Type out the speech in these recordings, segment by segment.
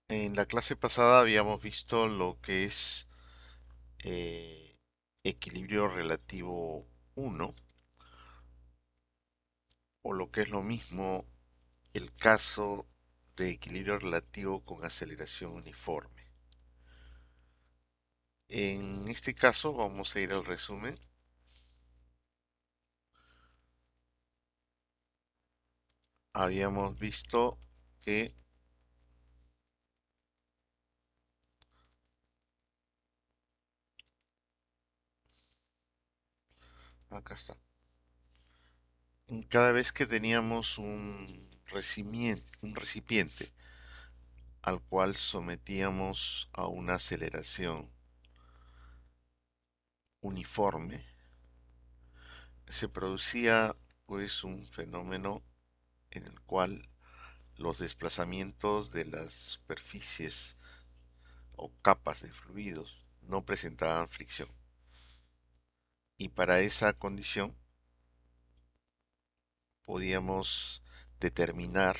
En la clase pasada habíamos visto lo que es equilibrio relativo uno, o lo que es lo mismo, el caso de equilibrio relativo con aceleración uniforme. En este caso vamos a ir al resumen. Habíamos visto que, acá está, cada vez que teníamos un recipiente al cual sometíamos a una aceleración uniforme, se producía pues un fenómeno en el cual los desplazamientos de las superficies o capas de fluidos no presentaban fricción. Y para esa condición podíamos determinar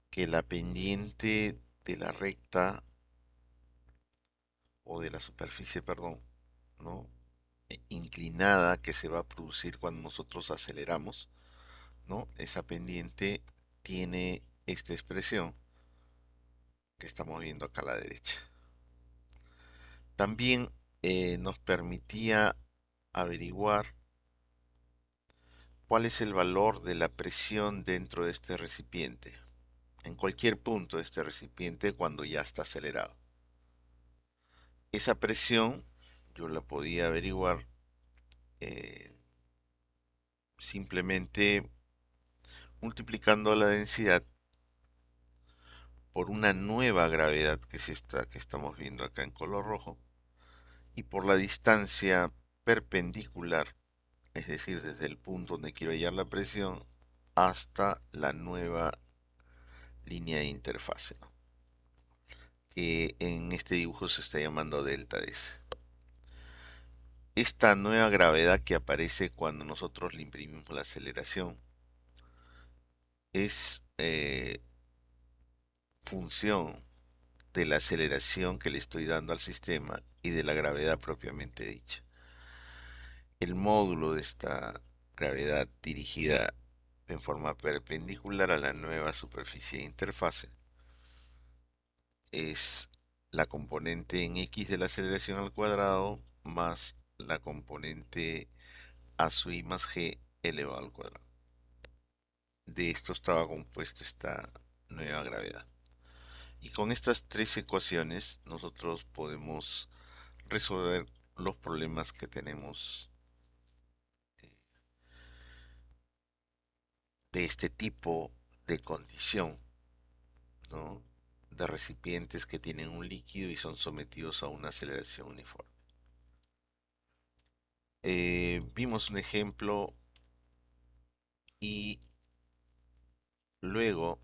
que la pendiente de la recta o de la superficie, perdón, ¿no? Inclinada que se va a producir cuando nosotros aceleramos, ¿no? Esa pendiente tiene esta expresión que estamos viendo acá a la derecha. También nos permitía averiguar cuál es el valor de la presión dentro de este recipiente, en cualquier punto de este recipiente cuando ya está acelerado. Esa presión yo la podía averiguar eh, simplemente multiplicando la densidad por una nueva gravedad que es esta que estamos viendo acá en color rojo y por la distancia perpendicular, es decir, desde el punto donde quiero hallar la presión hasta la nueva línea de interfase, ¿no? Que en este dibujo se está llamando delta S. Esta nueva gravedad que aparece cuando nosotros le imprimimos la aceleración es función de la aceleración que le estoy dando al sistema y de la gravedad propiamente dicha. El módulo de esta gravedad dirigida en forma perpendicular a la nueva superficie de interfase es la componente en x de la aceleración al cuadrado más la componente a sub i más g elevado al cuadrado. De esto estaba compuesta esta nueva gravedad. Y con estas tres ecuaciones nosotros podemos resolver los problemas que tenemos de este tipo de condición, ¿no? De recipientes que tienen un líquido y son sometidos a una aceleración uniforme. Vimos un ejemplo y luego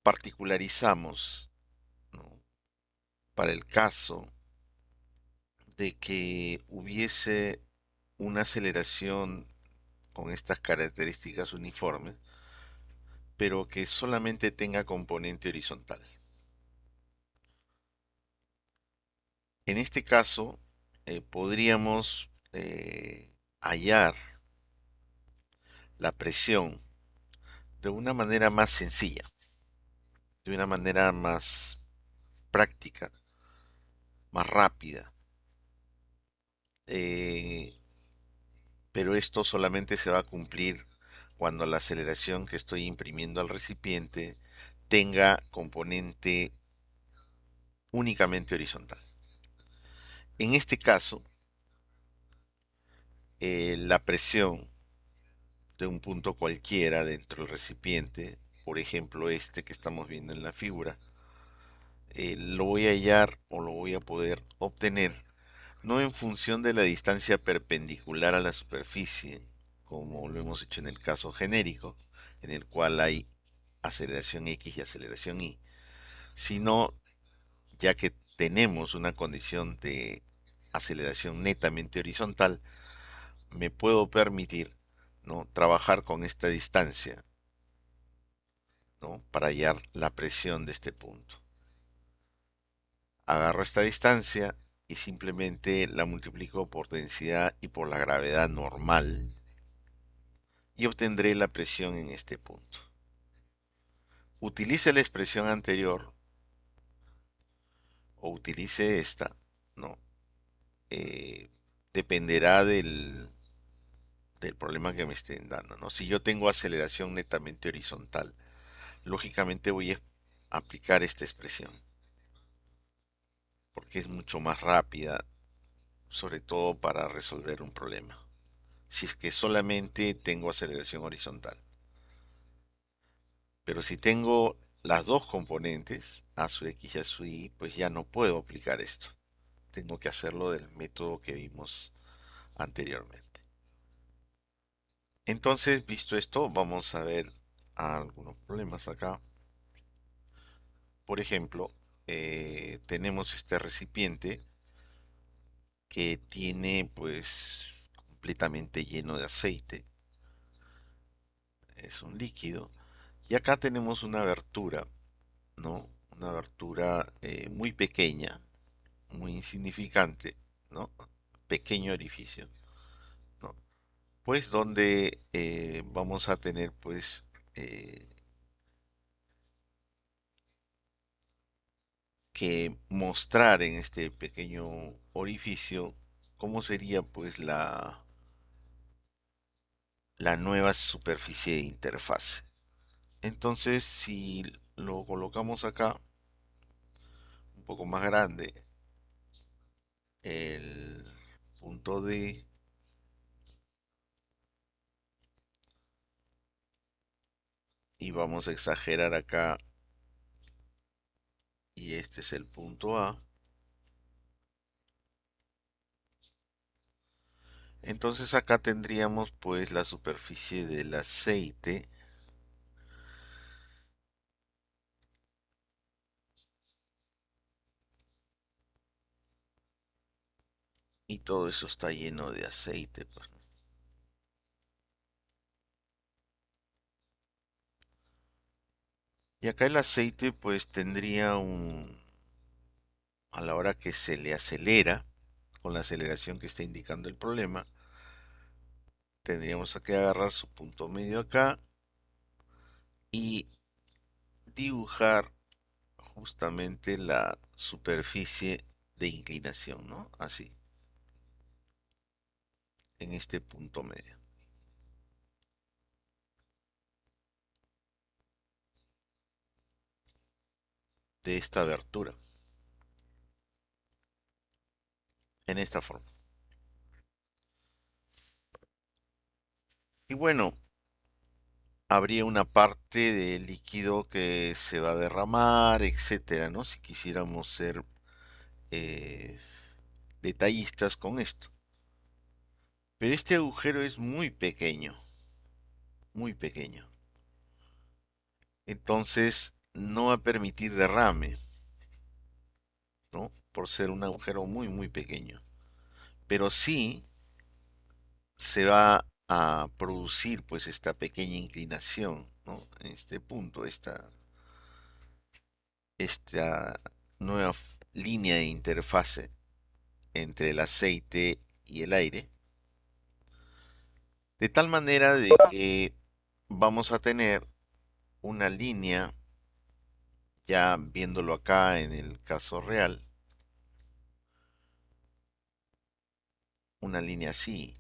particularizamos, ¿no? Para el caso de que hubiese una aceleración con estas características uniformes, pero que solamente tenga componente horizontal. En este caso, podríamos hallar la presión de una manera más sencilla, de una manera más práctica, más rápida. Eh, pero esto solamente se va a cumplir cuando la aceleración que estoy imprimiendo al recipiente tenga componente únicamente horizontal. En este caso, la presión de un punto cualquiera dentro del recipiente, por ejemplo este que estamos viendo en la figura, lo voy a hallar o lo voy a poder obtener no en función de la distancia perpendicular a la superficie, como lo hemos hecho en el caso genérico, en el cual hay aceleración X y aceleración Y, sino ya que tenemos una condición de aceleración netamente horizontal, me puedo permitir, ¿no?, trabajar con esta distancia, ¿no?, para hallar la presión de este punto. Agarro esta distancia y simplemente la multiplico por densidad y por la gravedad normal y obtendré la presión en este punto. Utilice la expresión anterior o utilice esta, ¿no? Eh, Dependerá del problema que me estén dando, ¿no? Si yo tengo aceleración netamente horizontal, lógicamente voy a aplicar esta expresión porque es mucho más rápida, sobre todo para resolver un problema. Si es que solamente tengo aceleración horizontal. Pero si tengo las dos componentes, a su x y a su y, pues ya no puedo aplicar esto. Tengo que hacerlo del método que vimos anteriormente. Entonces, visto esto, vamos a ver algunos problemas acá. Por ejemplo, tenemos este recipiente que tiene pues completamente lleno de aceite. Es un líquido. Y acá tenemos una abertura, ¿no? Una abertura muy pequeña, muy insignificante, ¿no? Pequeño orificio, ¿no? Pues donde vamos a tener pues eh, que mostrar en este pequeño orificio cómo sería pues la nueva superficie de interfase. Entonces, si lo colocamos acá, un poco más grande, el punto D, y vamos a exagerar acá, y este es el punto A, entonces acá tendríamos pues la superficie del aceite, y todo eso está lleno de aceite, pues, ¿no? Y acá el aceite pues tendría a la hora que se le acelera, con la aceleración que está indicando el problema, tendríamos que agarrar su punto medio acá y dibujar justamente la superficie de inclinación, ¿no? Así, en este punto medio de esta abertura, en esta forma. Y bueno, habría una parte de líquido que se va a derramar, etcétera, ¿no? Si quisiéramos ser eh, detallistas con esto. Pero este agujero es muy pequeño, muy pequeño. Entonces no va a permitir derrame, ¿no? Por ser un agujero muy, muy pequeño. Pero sí se va a producir pues esta pequeña inclinación, ¿no? En este punto, esta nueva línea de interfase entre el aceite y el aire, de tal manera de que vamos a tener una línea, ya viéndolo acá en el caso real, una línea así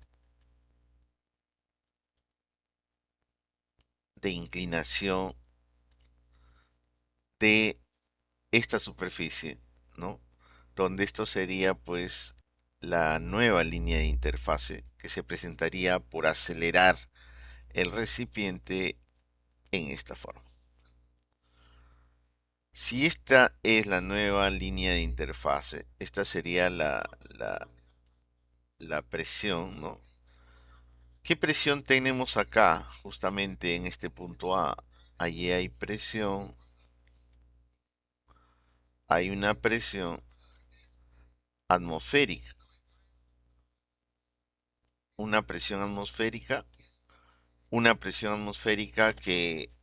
de inclinación de esta superficie, ¿no? Donde esto sería pues la nueva línea de interfase que se presentaría por acelerar el recipiente en esta forma. Si esta es la nueva línea de interfase, esta sería la presión, ¿no? ¿Qué presión tenemos acá, justamente en este punto A? Allí hay presión, hay una presión atmosférica, una presión atmosférica, una presión atmosférica que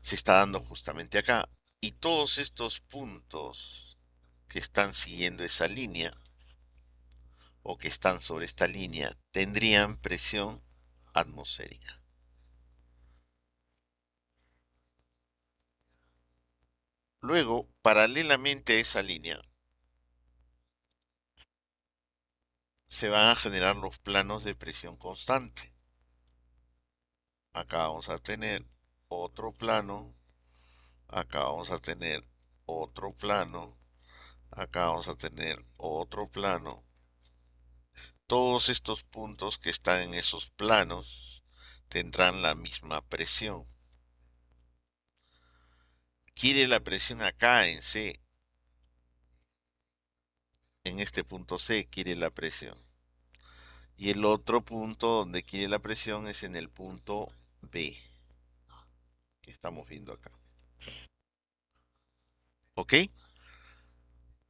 se está dando justamente acá. Y todos estos puntos que están siguiendo esa línea o que están sobre esta línea tendrían presión atmosférica. Luego, paralelamente a esa línea, se van a generar los planos de presión constante. Acá vamos a tener otro plano, acá vamos a tener otro plano, acá vamos a tener otro plano. Todos estos puntos que están en esos planos tendrán la misma presión. Quiere la presión acá en C, en este punto C quiere la presión. Y el otro punto donde quiere la presión es en el punto B, que estamos viendo acá. ¿Ok?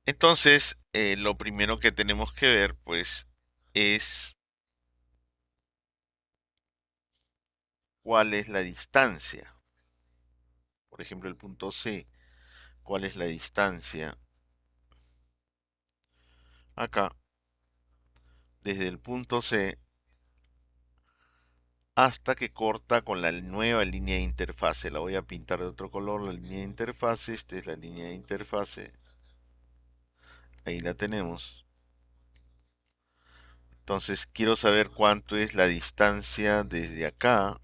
Entonces, lo primero que tenemos que ver, pues, es cuál es la distancia. Por ejemplo, el punto C, cuál es la distancia acá, desde el punto C hasta que corta con la nueva línea de interfase. La voy a pintar de otro color, la línea de interfase. Esta es la línea de interfase. Ahí la tenemos. Entonces, quiero saber cuánto es la distancia desde acá,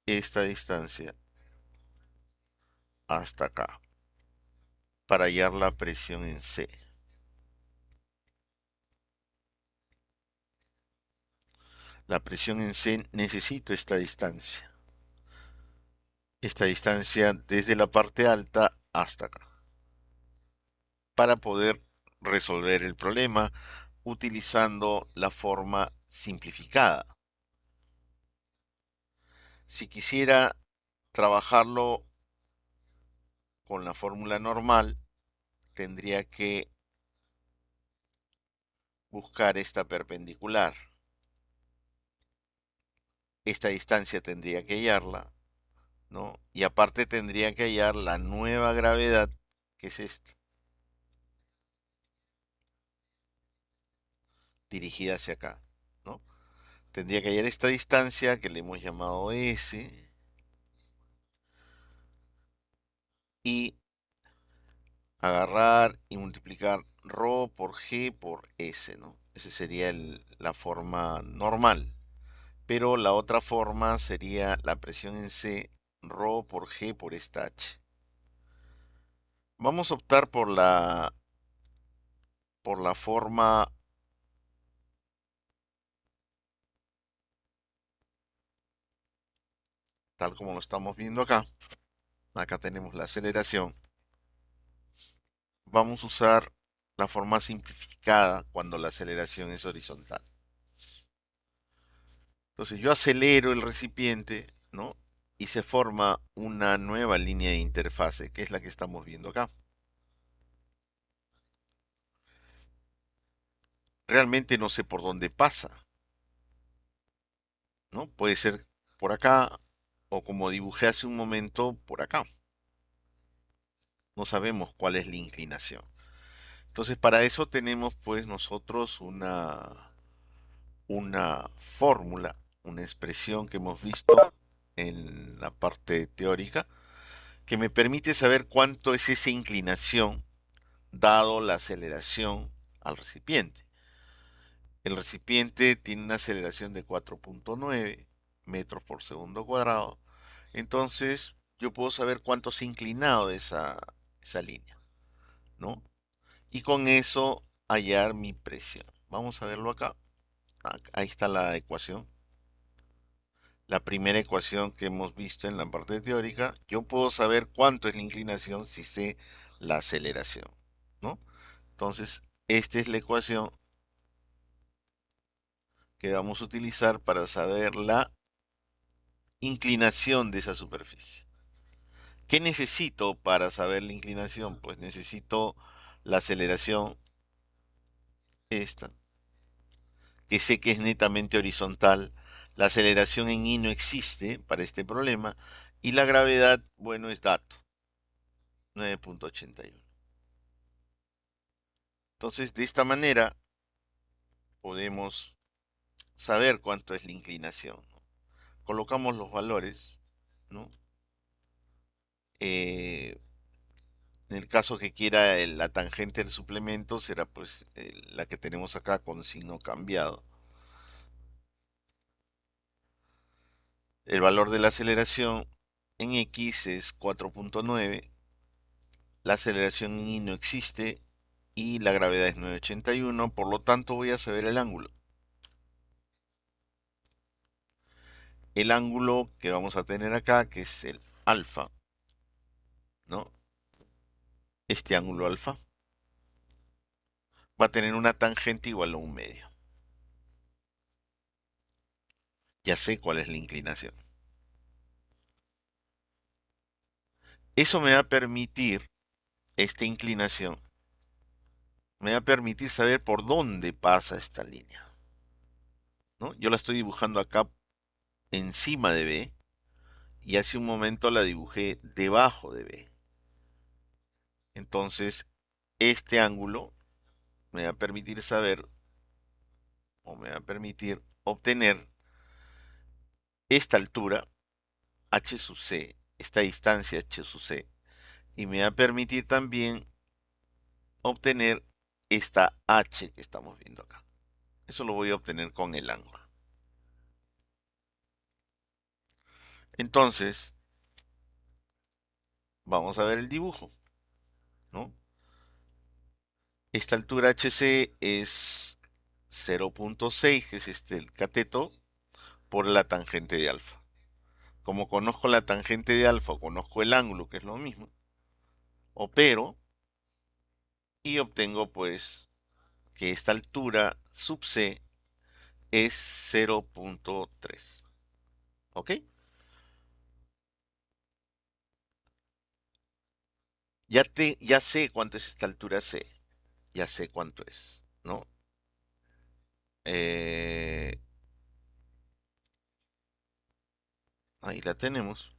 esta distancia hasta acá, para hallar la presión en C. La presión en C necesito esta distancia desde la parte alta hasta acá, para poder resolver el problema utilizando la forma simplificada. Si quisiera trabajarlo con la fórmula normal, tendría que buscar esta perpendicular. Esta distancia tendría que hallarla, ¿no? Y aparte tendría que hallar la nueva gravedad, que es esta, dirigida hacia acá, ¿no? Tendría que hallar esta distancia que le hemos llamado S y agarrar y multiplicar ρ por G por S, ¿no? Esa sería la forma normal. Pero la otra forma sería la presión en C, ρ por G por esta H. Vamos a optar por la forma tal como lo estamos viendo acá. Acá tenemos la aceleración. Vamos a usar la forma simplificada cuando la aceleración es horizontal. Entonces yo acelero el recipiente, ¿no? Y se forma una nueva línea de interfase, que es la que estamos viendo acá. Realmente no sé por dónde pasa, ¿no? Puede ser por acá o como dibujé hace un momento, por acá. No sabemos cuál es la inclinación. Entonces para eso tenemos pues nosotros una fórmula, una expresión que hemos visto en la parte teórica, que me permite saber cuánto es esa inclinación dado la aceleración al recipiente. El recipiente tiene una aceleración de 4.9 metros por segundo cuadrado. Entonces, yo puedo saber cuánto se ha inclinado esa línea, ¿no? Y con eso hallar mi presión. Vamos a verlo acá. Ahí está la ecuación. La primera ecuación que hemos visto en la parte teórica. Yo puedo saber cuánto es la inclinación si sé la aceleración, ¿no? Entonces, esta es la ecuación que vamos a utilizar para saber la inclinación de esa superficie. ¿Qué necesito para saber la inclinación? Pues necesito la aceleración, esta, que sé que es netamente horizontal, la aceleración en I no existe para este problema, y la gravedad, bueno, es dato, 9.81. Entonces, de esta manera podemos saber cuánto es la inclinación, ¿no? Colocamos los valores, ¿no? Eh, en el caso que quiera la tangente del suplemento será pues la que tenemos acá con signo cambiado. El valor de la aceleración en X es 4.9, la aceleración en Y no existe y la gravedad es 981, por lo tanto voy a saber el ángulo. El ángulo que vamos a tener acá, que es el alfa, ¿no? Este ángulo alfa va a tener una tangente igual a 1/2. Ya sé cuál es la inclinación. Eso me va a permitir, esta inclinación, me va a permitir saber por dónde pasa esta línea, ¿no? Yo la estoy dibujando acá encima de B y hace un momento la dibujé debajo de B. Entonces, este ángulo me va a permitir saber, o me va a permitir obtener esta altura, h sub c, esta distancia h sub c, y me va a permitir también obtener esta h que estamos viendo acá. Eso lo voy a obtener con el ángulo. Entonces, vamos a ver el dibujo, ¿no? Esta altura HC es 0.6, que es el cateto, por la tangente de alfa. Como conozco la tangente de alfa, o conozco el ángulo, que es lo mismo, opero y obtengo pues que esta altura sub C es 0.3. ¿Ok? Ya sé cuánto es esta altura C. Ya sé cuánto es, ¿no? Eh, ahí la tenemos.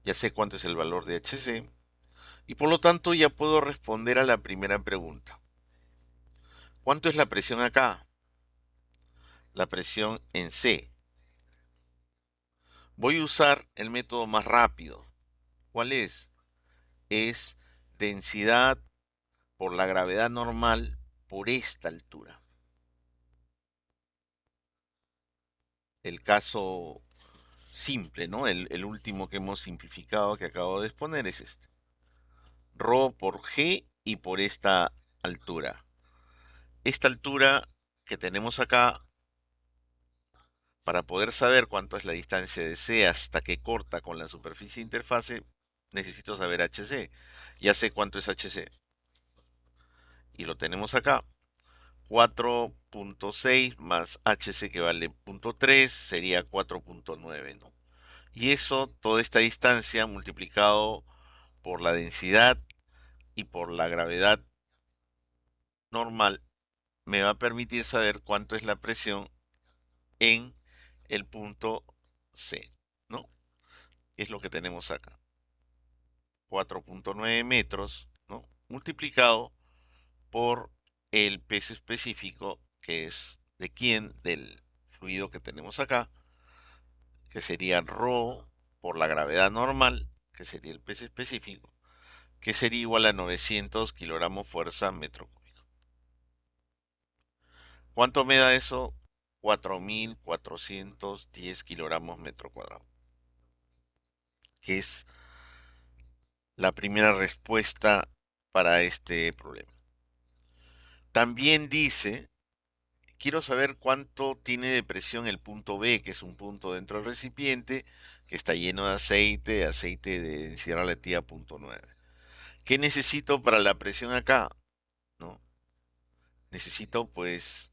Ya sé cuánto es el valor de HC. Y por lo tanto ya puedo responder a la primera pregunta. ¿Cuánto es la presión acá? La presión en C. Voy a usar el método más rápido. ¿Cuál es? Es densidad por la gravedad normal por esta altura. El caso simple, ¿no? El último que hemos simplificado que acabo de exponer es este. Rho por G y por esta altura. Esta altura que tenemos acá, para poder saber cuánto es la distancia de C hasta que corta con la superficie de interfase, necesito saber HC. Ya sé cuánto es HC. Y lo tenemos acá. 4.6 más HC que vale 0.3 sería 4.9, ¿no? Y eso, toda esta distancia multiplicado por la densidad y por la gravedad normal, me va a permitir saber cuánto es la presión en el punto C, ¿no? Es lo que tenemos acá. 4.9 metros, ¿no? Multiplicado por el peso específico, que es de quién, del fluido que tenemos acá, que sería ρ por la gravedad normal, que sería el peso específico, que sería igual a 900 kilogramos fuerza metro cúbico. ¿Cuánto me da eso? 4.410 kilogramos metro cuadrado, que es la primera respuesta para este problema. También dice, quiero saber cuánto tiene de presión el punto B, que es un punto dentro del recipiente que está lleno de aceite de densidad relativa 0.9. ¿Qué necesito para la presión acá? ¿No? Necesito pues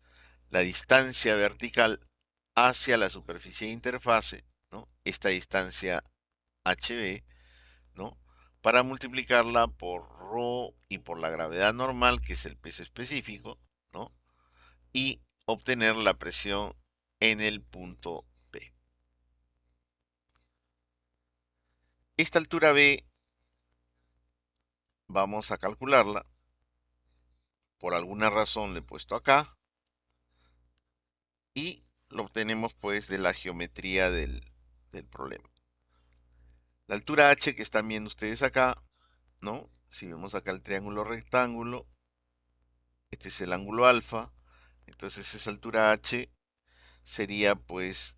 la distancia vertical hacia la superficie de interfase, ¿no? Esta distancia HB, ¿no? para multiplicarla por ρ y por la gravedad normal, que es el peso específico, ¿no? Y obtener la presión en el punto B. Esta altura B vamos a calcularla. Por alguna razón le he puesto acá. Y lo obtenemos pues de la geometría del problema. La altura H que están viendo ustedes acá, ¿no? Si vemos acá el triángulo rectángulo, este es el ángulo alfa, entonces esa altura H sería pues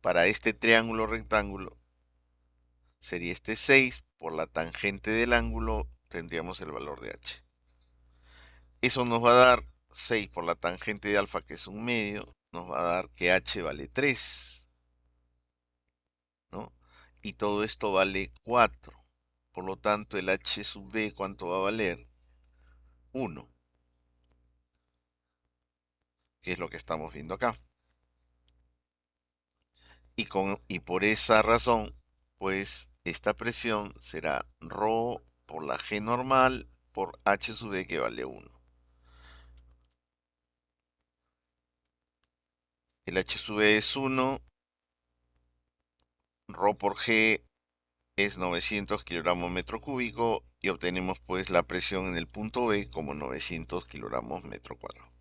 para este triángulo rectángulo, sería este 6, por la tangente del ángulo tendríamos el valor de H. Eso nos va a dar 6 por la tangente de alfa, que es un medio, nos va a dar que H vale 3, ¿no? Y todo esto vale 4. Por lo tanto, el H sub B, ¿cuánto va a valer? 1, que es lo que estamos viendo acá. Y por esa razón, pues esta presión será ρ por la G normal por H sub B, que vale 1. El H sub B es 1, ρ por G es 900 kilogramos metro cúbico y obtenemos pues la presión en el punto B como 900 kilogramos metro cuadrado.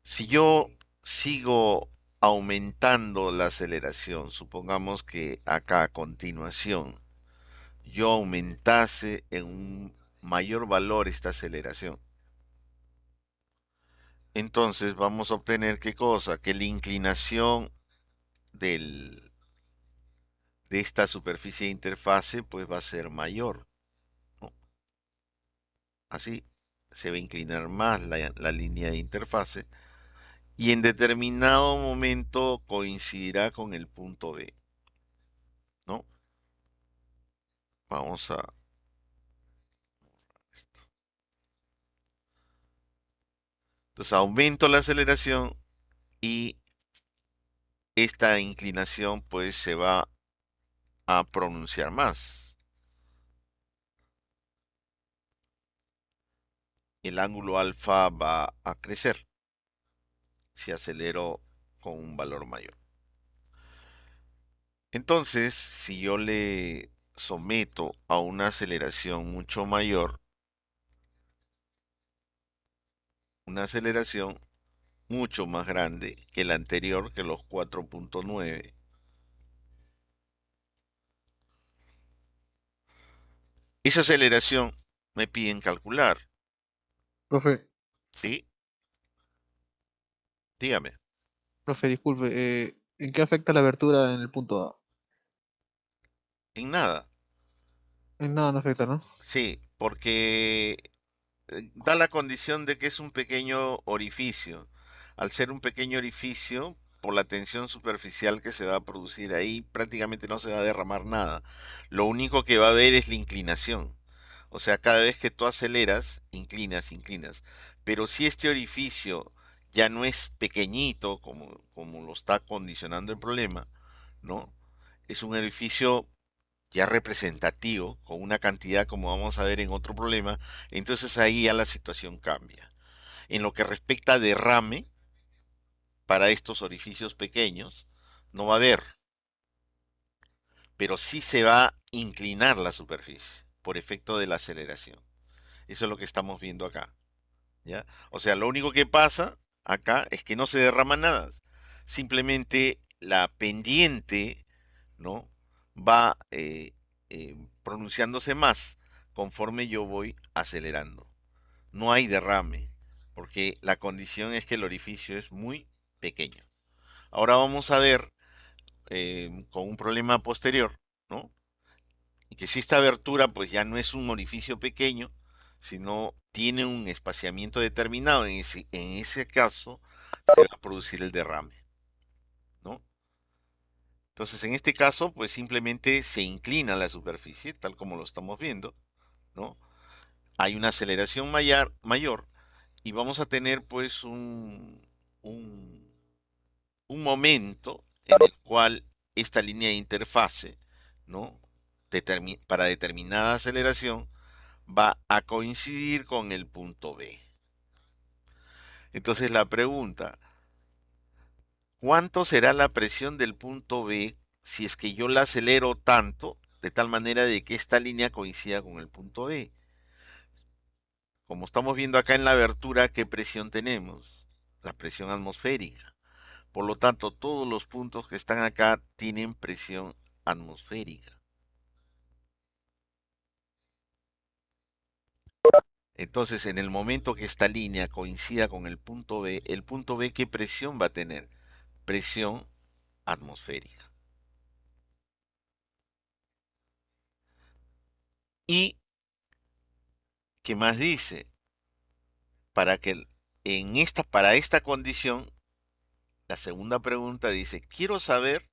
Si yo sigo aumentando la aceleración, supongamos que acá a continuación yo aumentase en un mayor valor esta aceleración, entonces vamos a obtener ¿qué cosa? Que la inclinación de esta superficie de interfase pues va a ser mayor, ¿no? Así se va a inclinar más la línea de interfase y en determinado momento coincidirá con el punto B, ¿no? Vamos a esto. Entonces aumento la aceleración y esta inclinación pues se va a pronunciar más. El ángulo alfa va a crecer si acelero con un valor mayor. Entonces, si yo le someto a una aceleración mucho mayor, una aceleración mucho más grande que la anterior, que los 4.9, esa aceleración me piden calcular, Profe, ¿sí? Dígame, profe, disculpe, ¿en qué afecta la abertura en el punto A? en nada, En nada no afecta, ¿no? sí, porque da la condición de que es un pequeño orificio. Al ser un pequeño orificio, por la tensión superficial que se va a producir ahí, prácticamente no se va a derramar nada. Lo único que va a haber es la inclinación. O sea, cada vez que tú aceleras, inclinas, inclinas. Pero si este orificio ya no es pequeñito, como lo está condicionando el problema, ¿no? Es un orificio ya representativo, con una cantidad como vamos a ver en otro problema, entonces ahí ya la situación cambia. En lo que respecta a derrame, para estos orificios pequeños, no va a haber, pero sí se va a inclinar la superficie por efecto de la aceleración. Eso es lo que estamos viendo acá, ¿ya? O sea, lo único que pasa acá es que no se derrama nada. Simplemente la pendiente, ¿no? Va pronunciándose más conforme yo voy acelerando. No hay derrame, porque la condición es que el orificio es muy pequeño. Ahora vamos a ver con un problema posterior, ¿no? Y que si esta abertura pues ya no es un orificio pequeño, sino tiene un espaciamiento determinado, en ese caso se va a producir el derrame, ¿no? Entonces en este caso pues simplemente se inclina la superficie, tal como lo estamos viendo, ¿no? Hay una aceleración mayor y vamos a tener pues un, un momento en el cual esta línea de interfase, ¿no? para determinada aceleración va a coincidir con el punto B. Entonces la pregunta, ¿cuánto será la presión del punto B si es que yo la acelero tanto, de tal manera de que esta línea coincida con el punto B? Como estamos viendo acá en la abertura, ¿qué presión tenemos? La presión atmosférica. Por lo tanto, todos los puntos que están acá tienen presión atmosférica. Entonces, en el momento que esta línea coincida con el punto B, ¿qué presión va a tener? Presión atmosférica. ¿Y qué más dice? Para que para esta condición, la segunda pregunta dice, quiero saber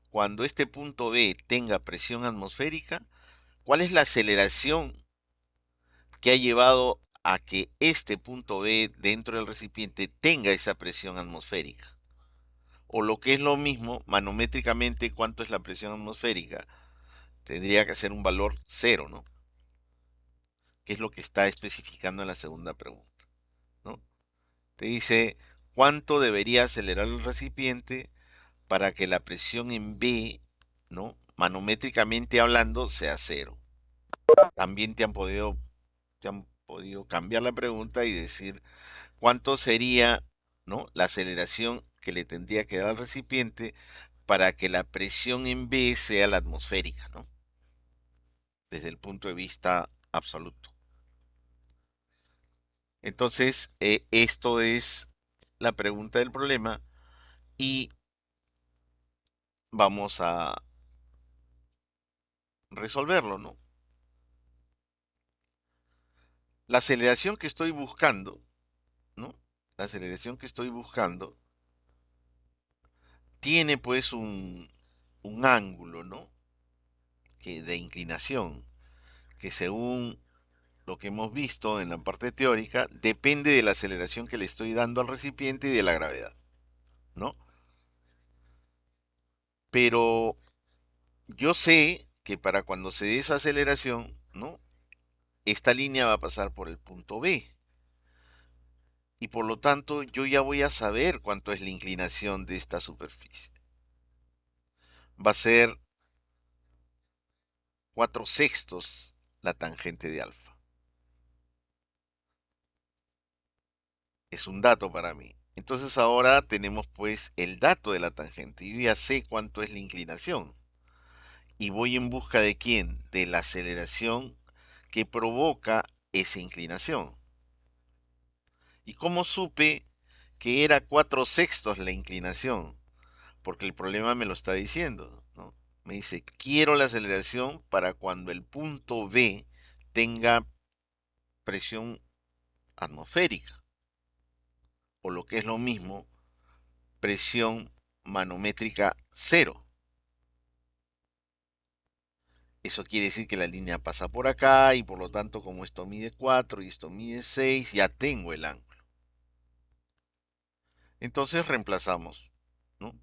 cuando este punto B tenga presión atmosférica, ¿cuál es la aceleración que ha llevado a que este punto B dentro del recipiente tenga esa presión atmosférica? O lo que es lo mismo, manométricamente, ¿cuánto es la presión atmosférica? Tendría que ser un valor cero, ¿no? Que es lo que está especificando en la segunda pregunta, ¿no? Te dice cuánto debería acelerar el recipiente para que la presión en B, ¿no? Manométricamente hablando, sea cero. También te han podido cambiar la pregunta y decir cuánto sería, ¿no? La aceleración que le tendría que dar al recipiente para que la presión en B sea la atmosférica, ¿no? Desde el punto de vista absoluto. Entonces, esto es la pregunta del problema y vamos a resolverlo, ¿no? La aceleración que estoy buscando, ¿no? La aceleración que estoy buscando tiene pues un ángulo, ¿no? De inclinación, que según lo que hemos visto en la parte teórica, depende de la aceleración que le estoy dando al recipiente y de la gravedad, ¿no? Pero yo sé que para cuando se dé esa aceleración, ¿no? Esta línea va a pasar por el punto B. Y por lo tanto, yo ya voy a saber cuánto es la inclinación de esta superficie. Va a ser 4/6 la tangente de alfa. Es un dato para mí. Entonces ahora tenemos pues el dato de la tangente. Yo ya sé cuánto es la inclinación. Y voy en busca de quién? De la aceleración que provoca esa inclinación. ¿Y cómo supe que era 4/6 la inclinación? Porque el problema me lo está diciendo, ¿no? Me dice, quiero la aceleración para cuando el punto B tenga presión atmosférica, o lo que es lo mismo, presión manométrica cero. Eso quiere decir que la línea pasa por acá y por lo tanto como esto mide 4 y esto mide 6, ya tengo el ángulo. Entonces reemplazamos, ¿no?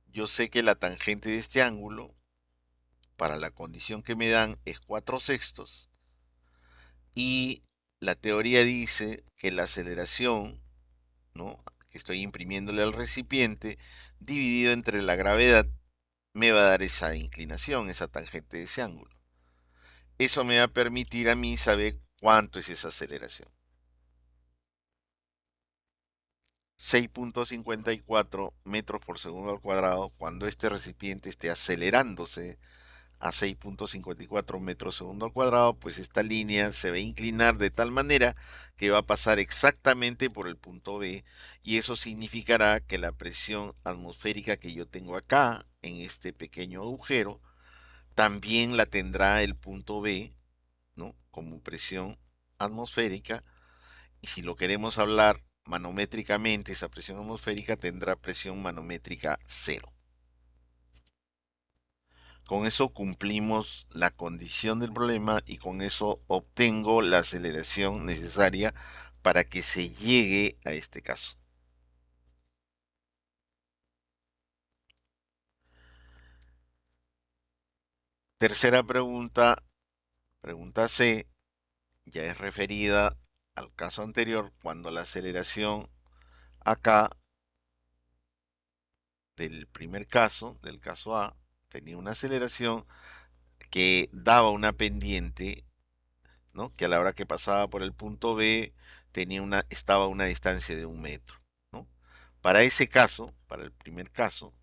Yo sé que la tangente de este ángulo, para la condición que me dan, es 4/6 y la teoría dice que la aceleración, ¿no? Que estoy imprimiéndole al recipiente, dividido entre la gravedad, me va a dar esa inclinación, esa tangente de ese ángulo. Eso me va a permitir a mí saber cuánto es esa aceleración. 6.54 metros por segundo al cuadrado cuando este recipiente esté acelerándose a 6.54 metros segundo al cuadrado, pues esta línea se va a inclinar de tal manera que va a pasar exactamente por el punto B y eso significará que la presión atmosférica que yo tengo acá en este pequeño agujero también la tendrá el punto B, ¿no? Como presión atmosférica y si lo queremos hablar manométricamente, esa presión atmosférica tendrá presión manométrica cero. Con eso cumplimos la condición del problema y con eso obtengo la aceleración necesaria para que se llegue a este caso. Tercera pregunta, pregunta C, ya es referida al caso anterior, cuando la aceleración acá del primer caso, del caso A, tenía una aceleración que daba una pendiente, ¿no? Que a la hora que pasaba por el punto B estaba a una distancia de 1 metro, ¿no? Para ese caso, para el primer caso,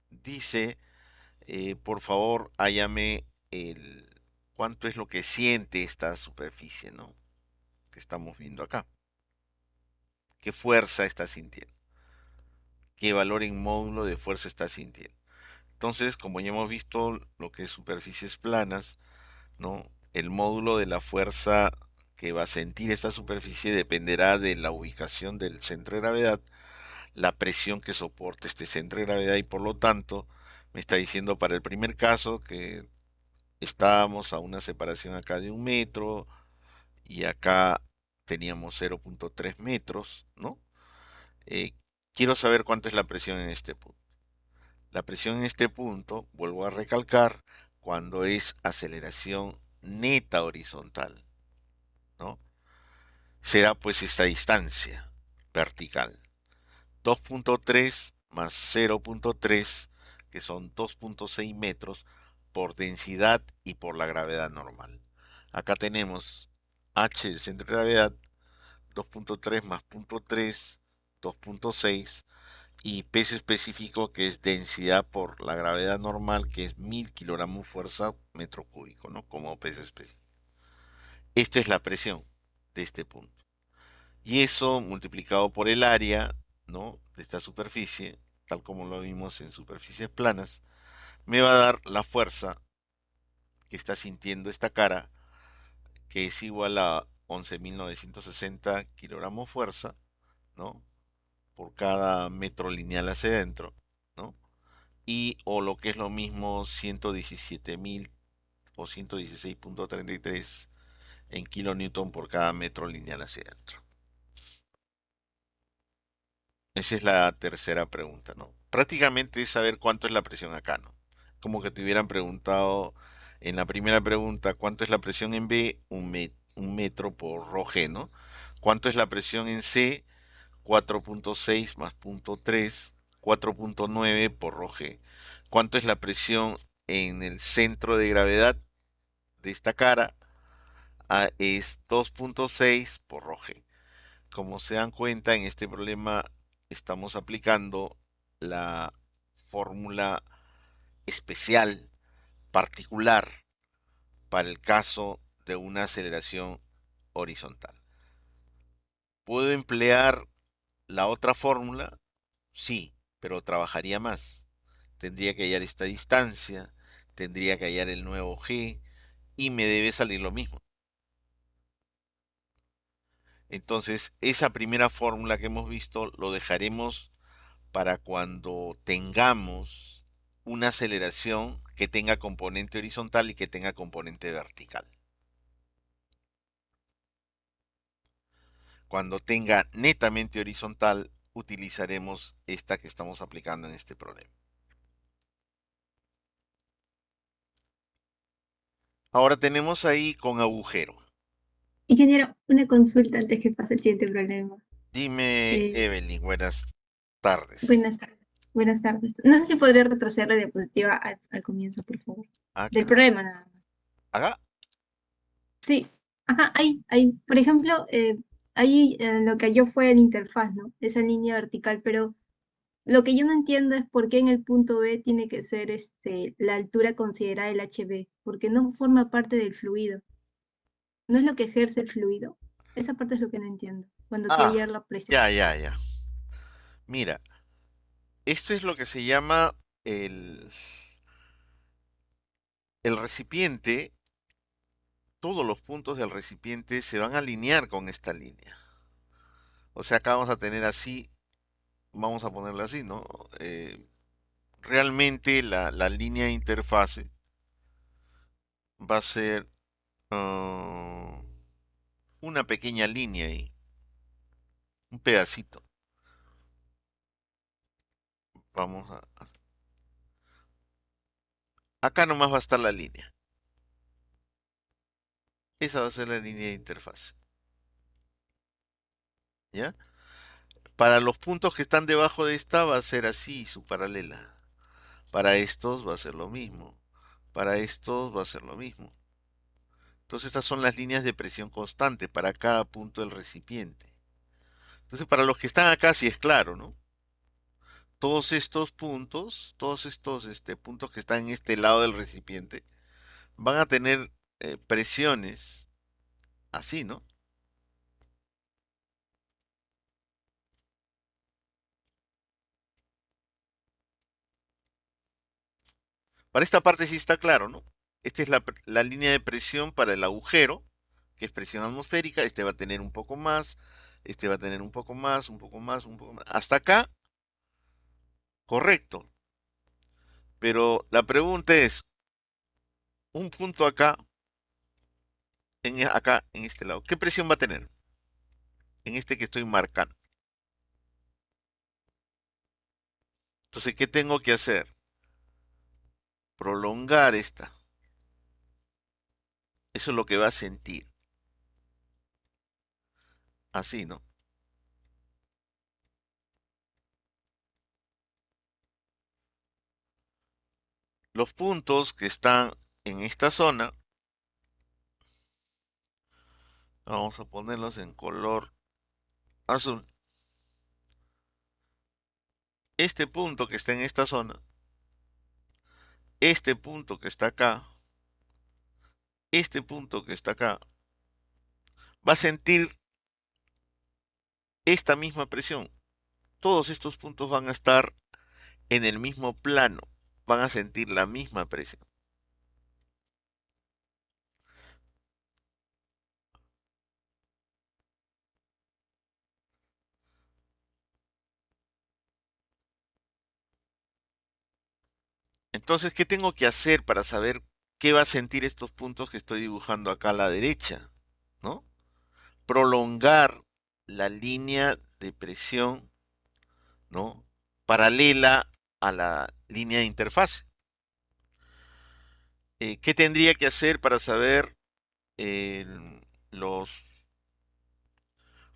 dice, por favor, hállame el cuánto es lo que siente esta superficie, ¿no? Que estamos viendo acá. ¿Qué fuerza está sintiendo? ¿Qué valor en módulo de fuerza está sintiendo? Entonces, como ya hemos visto lo que es superficies planas, ¿no? El módulo de la fuerza que va a sentir esta superficie dependerá de la ubicación del centro de gravedad, la presión que soporte este centro de gravedad y por lo tanto me está diciendo para el primer caso que estábamos a una separación acá de 1 metro y acá teníamos 0.3 metros, ¿no? Eh, Quiero saber cuánto es la presión en este punto. La presión en este punto, vuelvo a recalcar, cuando es aceleración neta horizontal, ¿no? Será pues esta distancia vertical. 2.3 más 0.3, que son 2.6 metros por densidad y por la gravedad normal. Acá tenemos h, el centro de gravedad, 2.3 más 0.3, 2.6, y peso específico que es densidad por la gravedad normal, que es 1000 kilogramos fuerza metro cúbico, ¿no? Como peso específico. Esto es la presión de este punto. Y eso multiplicado por el área, ¿no? De esta superficie, tal como lo vimos en superficies planas, me va a dar la fuerza que está sintiendo esta cara, que es igual a 11.960 kilogramos fuerza, ¿no? Por cada metro lineal hacia adentro, ¿no? Y o lo que es lo mismo 117.000 o 116.33 en kilonewton por cada metro lineal hacia adentro. Esa es la tercera pregunta, ¿no? Prácticamente es saber cuánto es la presión acá, ¿no? Como que te hubieran preguntado en la primera pregunta, ¿cuánto es la presión en B? 1 metro por rho g, ¿no? ¿Cuánto es la presión en C? 4.6 más 0.3, 4.9 por rho g. ¿Cuánto es la presión en el centro de gravedad de esta cara? Es 2.6 por rho g. Como se dan cuenta, en este problema estamos aplicando la fórmula especial, particular, para el caso de una aceleración horizontal. ¿Puedo emplear la otra fórmula? Sí, pero trabajaría más. Tendría que hallar esta distancia, tendría que hallar el nuevo g y me debe salir lo mismo. Entonces, esa primera fórmula que hemos visto lo dejaremos para cuando tengamos una aceleración que tenga componente horizontal y que tenga componente vertical. Cuando tenga netamente horizontal, utilizaremos esta que estamos aplicando en este problema. Ahora tenemos ahí con agujero. Ingeniero, una consulta antes que pase el siguiente problema. Dime, Eh, Evelyn, buenas tardes. buenas tardes. Buenas tardes. No sé si podría retroceder la diapositiva al comienzo, por favor. Del Acá, problema nada más. acá. Sí, ajá, ahí. Por ejemplo, ahí lo que yo fue la interfaz, ¿no? Esa línea vertical, pero lo que yo no entiendo es por qué en el punto B tiene que ser la altura considerada el HB, porque no forma parte del fluido. ¿No es lo que ejerce el fluido? Esa parte es lo que no entiendo. Cuando quiere Ah, hallar la presión. ya. Mira, esto es lo que se llama el, el recipiente. Todos los puntos del recipiente se van a alinear con esta línea. O sea, acá vamos a tener así, vamos a ponerla así, ¿no? Realmente la línea de interfase va a ser una pequeña línea ahí, un pedacito. Vamos a... Acá nomás va a estar la línea. Esa va a ser la línea de interfaz. ¿Ya? Para los puntos que están debajo de esta va a ser así, su paralela. Para estos va a ser lo mismo. Para estos va a ser lo mismo. Entonces estas son las líneas de presión constante para cada punto del recipiente. Entonces para los que están acá sí es claro, ¿no? Todos estos puntos, todos estos puntos que están en este lado del recipiente, van a tener presiones así, ¿no? Para esta parte sí está claro, ¿no? Esta es la línea de presión para el agujero, que es presión atmosférica. Este va a tener un poco más, este va a tener un poco más, un poco más, un poco más. Hasta acá, correcto. Pero la pregunta es, un punto acá, acá, en este lado, ¿qué presión va a tener? En este que estoy marcando. Entonces, ¿qué tengo que hacer? Prolongar esta. Eso es lo que va a sentir. Así, ¿no? Los puntos que están en esta zona, vamos a ponerlos en color azul. Este punto que está en esta zona, este punto que está acá, este punto que está acá, va a sentir esta misma presión. Todos estos puntos van a estar en el mismo plano, van a sentir la misma presión. Entonces, ¿qué tengo que hacer para saber qué va a sentir estos puntos que estoy dibujando acá a la derecha? ¿No? Prolongar la línea de presión, ¿no? Paralela a la línea de interfase. ¿Qué tendría que hacer para saber los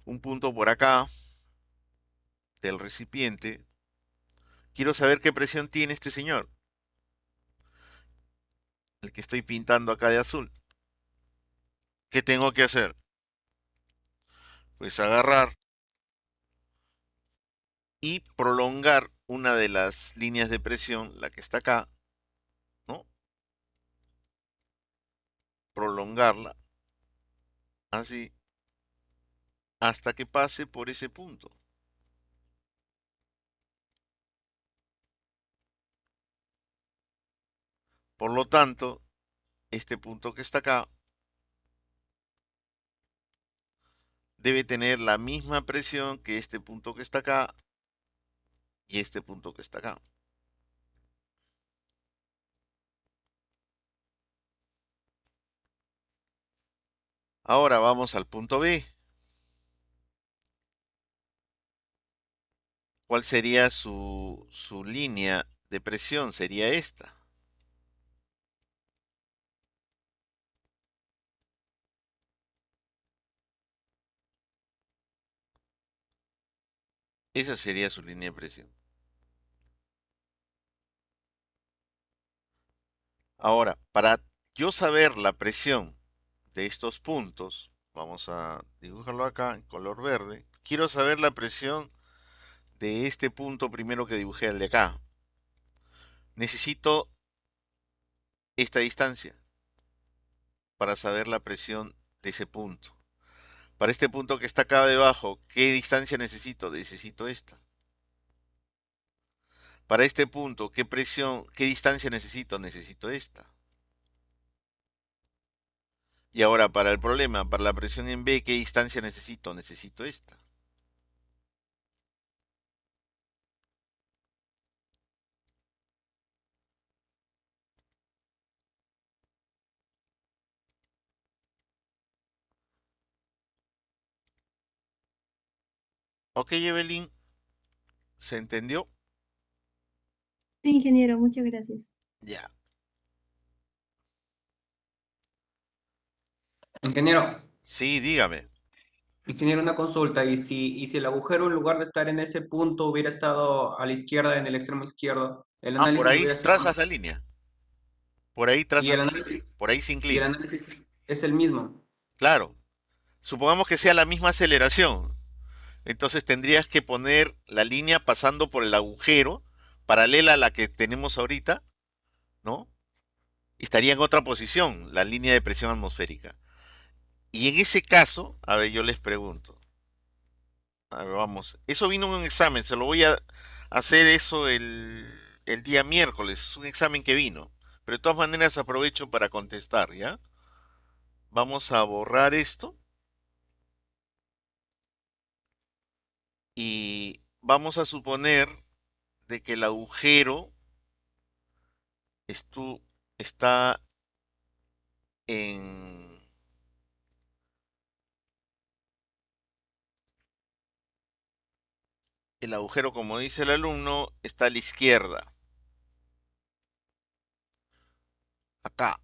un punto por acá del recipiente? Quiero saber qué presión tiene este señor, el que estoy pintando acá de azul. ¿Qué tengo que hacer? Pues agarrar y prolongar una de las líneas de presión, la que está acá, ¿no? Prolongarla, así, hasta que pase por ese punto. Por lo tanto, este punto que está acá debe tener la misma presión que este punto que está acá y este punto que está acá. Ahora vamos al punto B. ¿Cuál sería su línea de presión? Sería esta. Esa sería su línea de presión. Ahora, para yo saber la presión de estos puntos, vamos a dibujarlo acá en color verde. Quiero saber la presión de este punto primero que dibujé, el de acá. Necesito esta distancia para saber la presión de ese punto. Para este punto que está acá debajo, ¿qué distancia necesito? Necesito esta. Para este punto, ¿qué presión, qué distancia necesito? Necesito esta. Y ahora para el problema, para la presión en B, ¿qué distancia necesito? Necesito esta. Ok, Evelyn, ¿se entendió? Sí, ingeniero, muchas gracias. Ya. Ingeniero, Sí, dígame. ingeniero, una consulta. ¿Y si el agujero en lugar de estar en ese punto hubiera estado a la izquierda, en el extremo izquierdo, el Ah, por análisis ahí hubiera sido... trazas la línea. Por ahí Y trazas el la línea. análisis, Por ahí se y el inclina. análisis es el mismo. Claro. Supongamos que sea la misma aceleración. Entonces tendrías que poner la línea pasando por el agujero, paralela a la que tenemos ahorita, ¿no? Y estaría en otra posición, la línea de presión atmosférica. Y en ese caso, a ver, yo les pregunto. A ver, vamos. Eso vino en un examen, se lo voy a hacer eso el día miércoles. Es un examen que vino. Pero de todas maneras aprovecho para contestar, ¿ya? Vamos a borrar esto y vamos a suponer de que el agujero está en... El agujero, como dice el alumno, está a la izquierda, acá,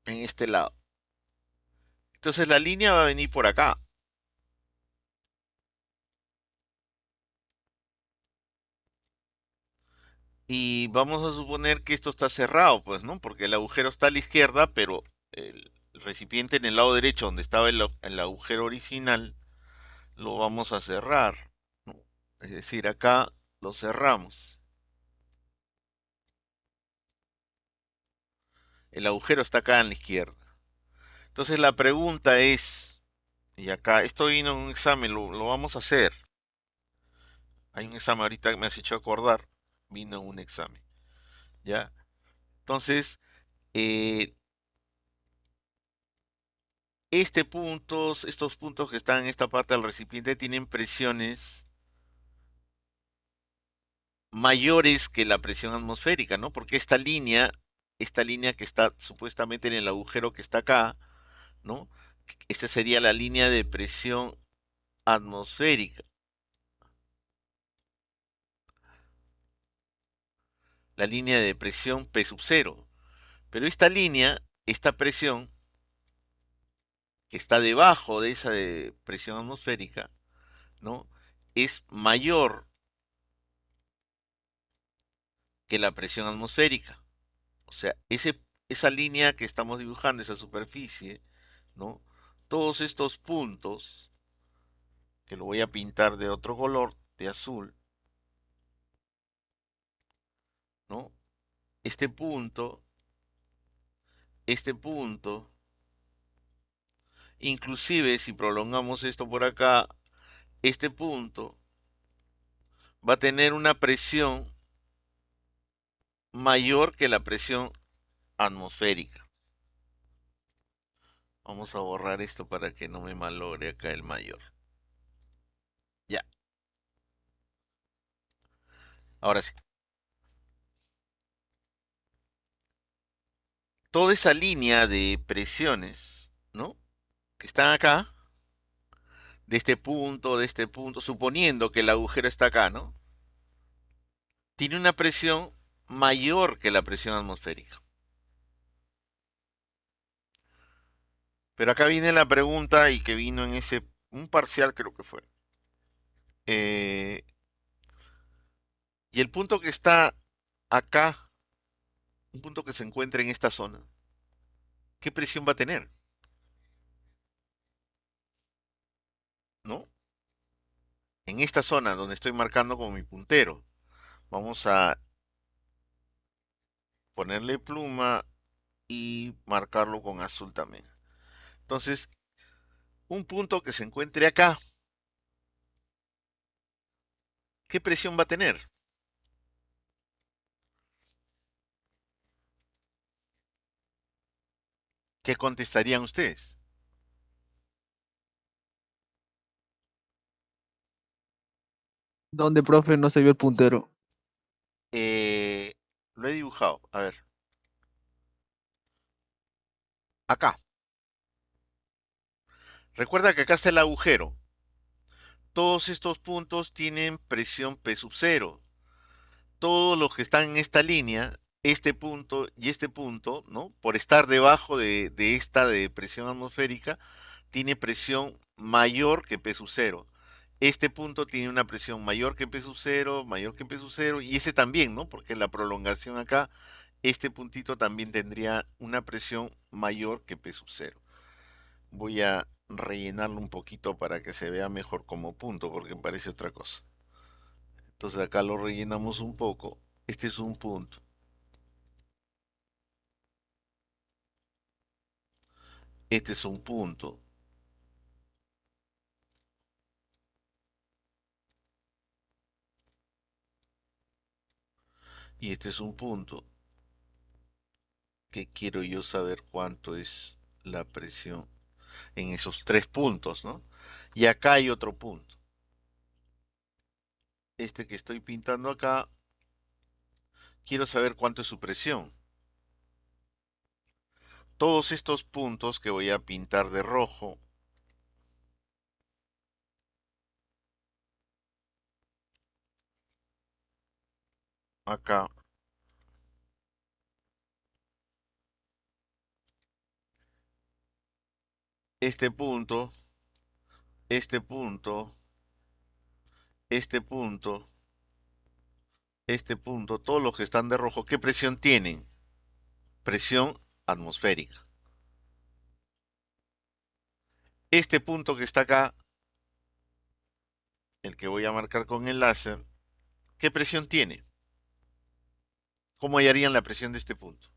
en este lado. Entonces la línea va a venir por acá. Y vamos a suponer que esto está cerrado, pues, ¿no? Porque el agujero está a la izquierda, pero el recipiente en el lado derecho, donde estaba el agujero original, lo vamos a cerrar, ¿no? Es decir, acá lo cerramos. El agujero está acá en la izquierda. Entonces la pregunta es, y acá estoy en un examen, lo vamos a hacer. Hay un examen ahorita que me has hecho acordar, vino un examen, ¿ya? Entonces, eh, estos puntos que están en esta parte del recipiente tienen presiones mayores que la presión atmosférica, ¿no? Porque esta línea que está supuestamente en el agujero que está acá, ¿no? Esa sería la línea de presión atmosférica, la línea de presión P sub cero. Pero esta línea, esta presión, que está debajo de esa de presión atmosférica, ¿no? Es mayor que la presión atmosférica. O sea, esa línea que estamos dibujando, esa superficie, ¿no? Todos estos puntos, que lo voy a pintar de otro color, de azul, ¿no? Este punto, este punto, inclusive si prolongamos esto por acá, este punto va a tener una presión mayor que la presión atmosférica. Vamos a borrar esto para que no me malogre acá el mayor. Ya, ahora sí. Toda esa línea de presiones, ¿no? Que están acá, de este punto, suponiendo que el agujero está acá, ¿no? Tiene una presión mayor que la presión atmosférica. Pero acá viene la pregunta y que vino en un parcial creo que fue. Eh, y el punto que está acá, un punto que se encuentra en esta zona, ¿qué presión va a tener? ¿No? En esta zona donde estoy marcando con mi puntero. Vamos a ponerle pluma y marcarlo con azul también. Entonces, un punto que se encuentre acá, ¿qué presión va a tener? ¿Qué contestarían ustedes? ¿Dónde, profe, no se vio el puntero? Eh, lo he dibujado. A ver, acá. Recuerda que acá está el agujero. Todos estos puntos tienen presión P sub cero. Todos los que están en esta línea este punto y este punto, ¿no? Por estar debajo de esta de presión atmosférica, tiene presión mayor que P sub 0. Este punto tiene una presión mayor que P sub 0, mayor que P sub 0, y ese también, ¿no? Porque la prolongación acá, este puntito también tendría una presión mayor que P sub 0. Voy a rellenarlo un poquito para que se vea mejor como punto, porque parece otra cosa. Entonces acá lo rellenamos un poco. Este es un punto. Este es un punto. Y este es un punto. Que quiero yo saber cuánto es la presión en esos tres puntos, ¿no? Y acá hay otro punto. Este que estoy pintando acá, quiero saber cuánto es su presión. Todos estos puntos que voy a pintar de rojo, acá, este punto, este punto, este punto, este punto, todos los que están de rojo, ¿qué presión tienen? Presión atmosférica. Este punto que está acá, el que voy a marcar con el láser, ¿qué presión tiene? ¿Cómo hallarían la presión de este punto?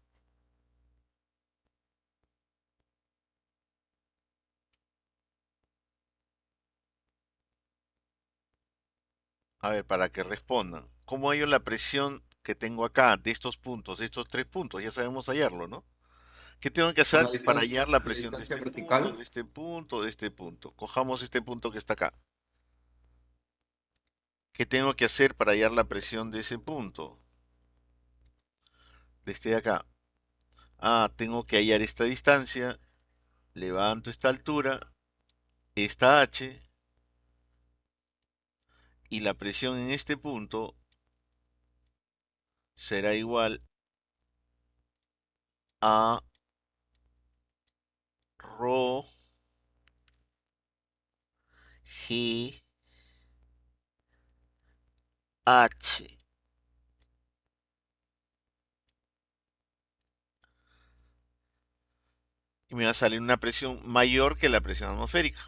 A ver, para que respondan. ¿Cómo hallo la presión que tengo acá de estos puntos, de estos tres puntos? Ya sabemos hallarlo, ¿no? ¿Qué tengo que hacer para hallar la A la presión de distancia este punto, de vertical. este punto, de este punto? Cojamos este punto que está acá. ¿Qué tengo que hacer para hallar la presión de ese punto? De este de acá. Ah, tengo que hallar esta distancia. Levanto esta altura, esta H, y la presión en este punto será igual a rho G H. Y me va a salir una presión mayor que la presión atmosférica.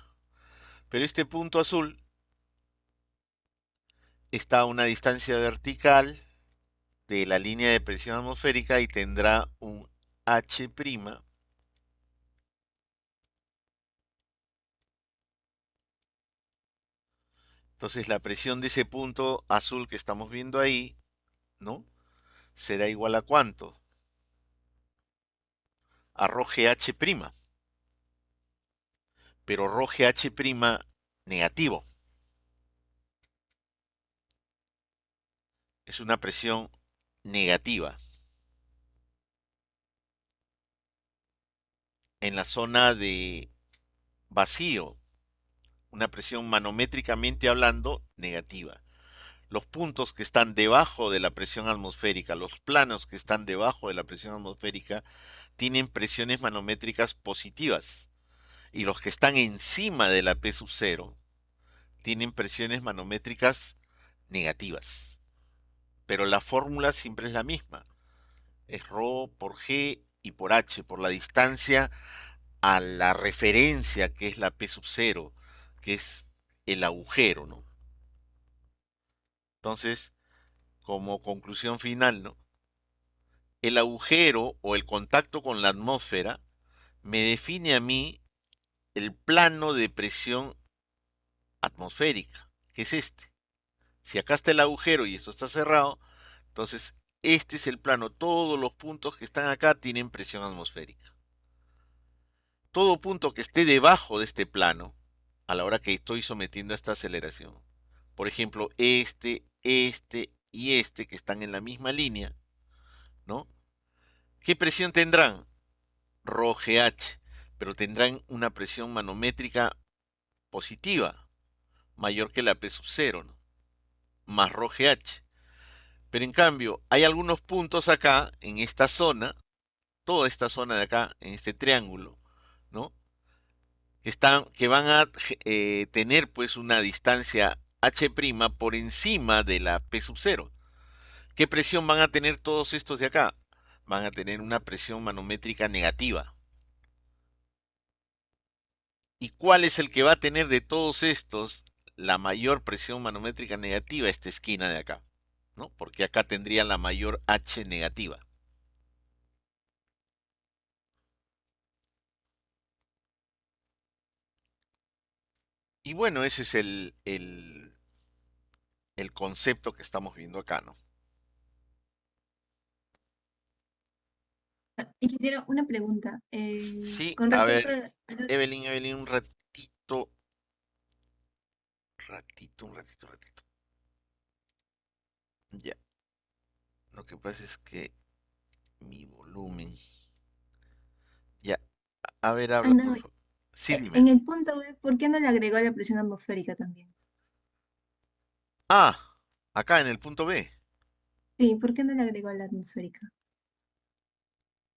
Pero este punto azul está a una distancia vertical de la línea de presión atmosférica y tendrá un H'. Entonces la presión de ese punto azul que estamos viendo ahí, ¿no? Será igual a ¿cuánto? A rho GH'. Pero rho GH' negativo. Es una presión negativa. En la zona de vacío, una presión manométricamente hablando negativa. Los puntos que están debajo de la presión atmosférica, los planos que están debajo de la presión atmosférica, tienen presiones manométricas positivas. Y los que están encima de la P sub 0 tienen presiones manométricas negativas. Pero la fórmula siempre es la misma. Es ρ por G y por H, por la distancia a la referencia que es la P sub 0, que es el agujero, ¿no? Entonces, como conclusión final, ¿no? El agujero o el contacto con la atmósfera me define a mí el plano de presión atmosférica, que es este. Si acá está el agujero y esto está cerrado, entonces este es el plano. Todos los puntos que están acá tienen presión atmosférica. Todo punto que esté debajo de este plano, a la hora que estoy sometiendo a esta aceleración, por ejemplo, este y este que están en la misma línea, ¿no? ¿Qué presión tendrán? Rho GH, pero tendrán una presión manométrica positiva, mayor que la P sub 0, ¿no? Más Rho GH. Pero en cambio, hay algunos puntos acá, en esta zona, toda esta zona de acá, en este triángulo, ¿no? Que van a tener pues una distancia h' por encima de la P sub 0. ¿Qué presión van a tener todos estos de acá? Van a tener una presión manométrica negativa. ¿Y cuál es el que va a tener de todos estos la mayor presión manométrica negativa? Esta esquina de acá, ¿no? Porque acá tendría la mayor H negativa. Y bueno, ese es el concepto que estamos viendo acá, ¿no? Ingeniero, una pregunta. Sí, Con a respecto ver, a lo- Evelyn, un ratito, un ratito. Ya, lo que pasa es que mi volumen. Ya, a ver, habla, no, por favor. Sí, dime. en el punto B, ¿por qué no le agregó la presión atmosférica también? Ah, acá en el punto B. Sí, ¿por qué no le agregó la atmosférica?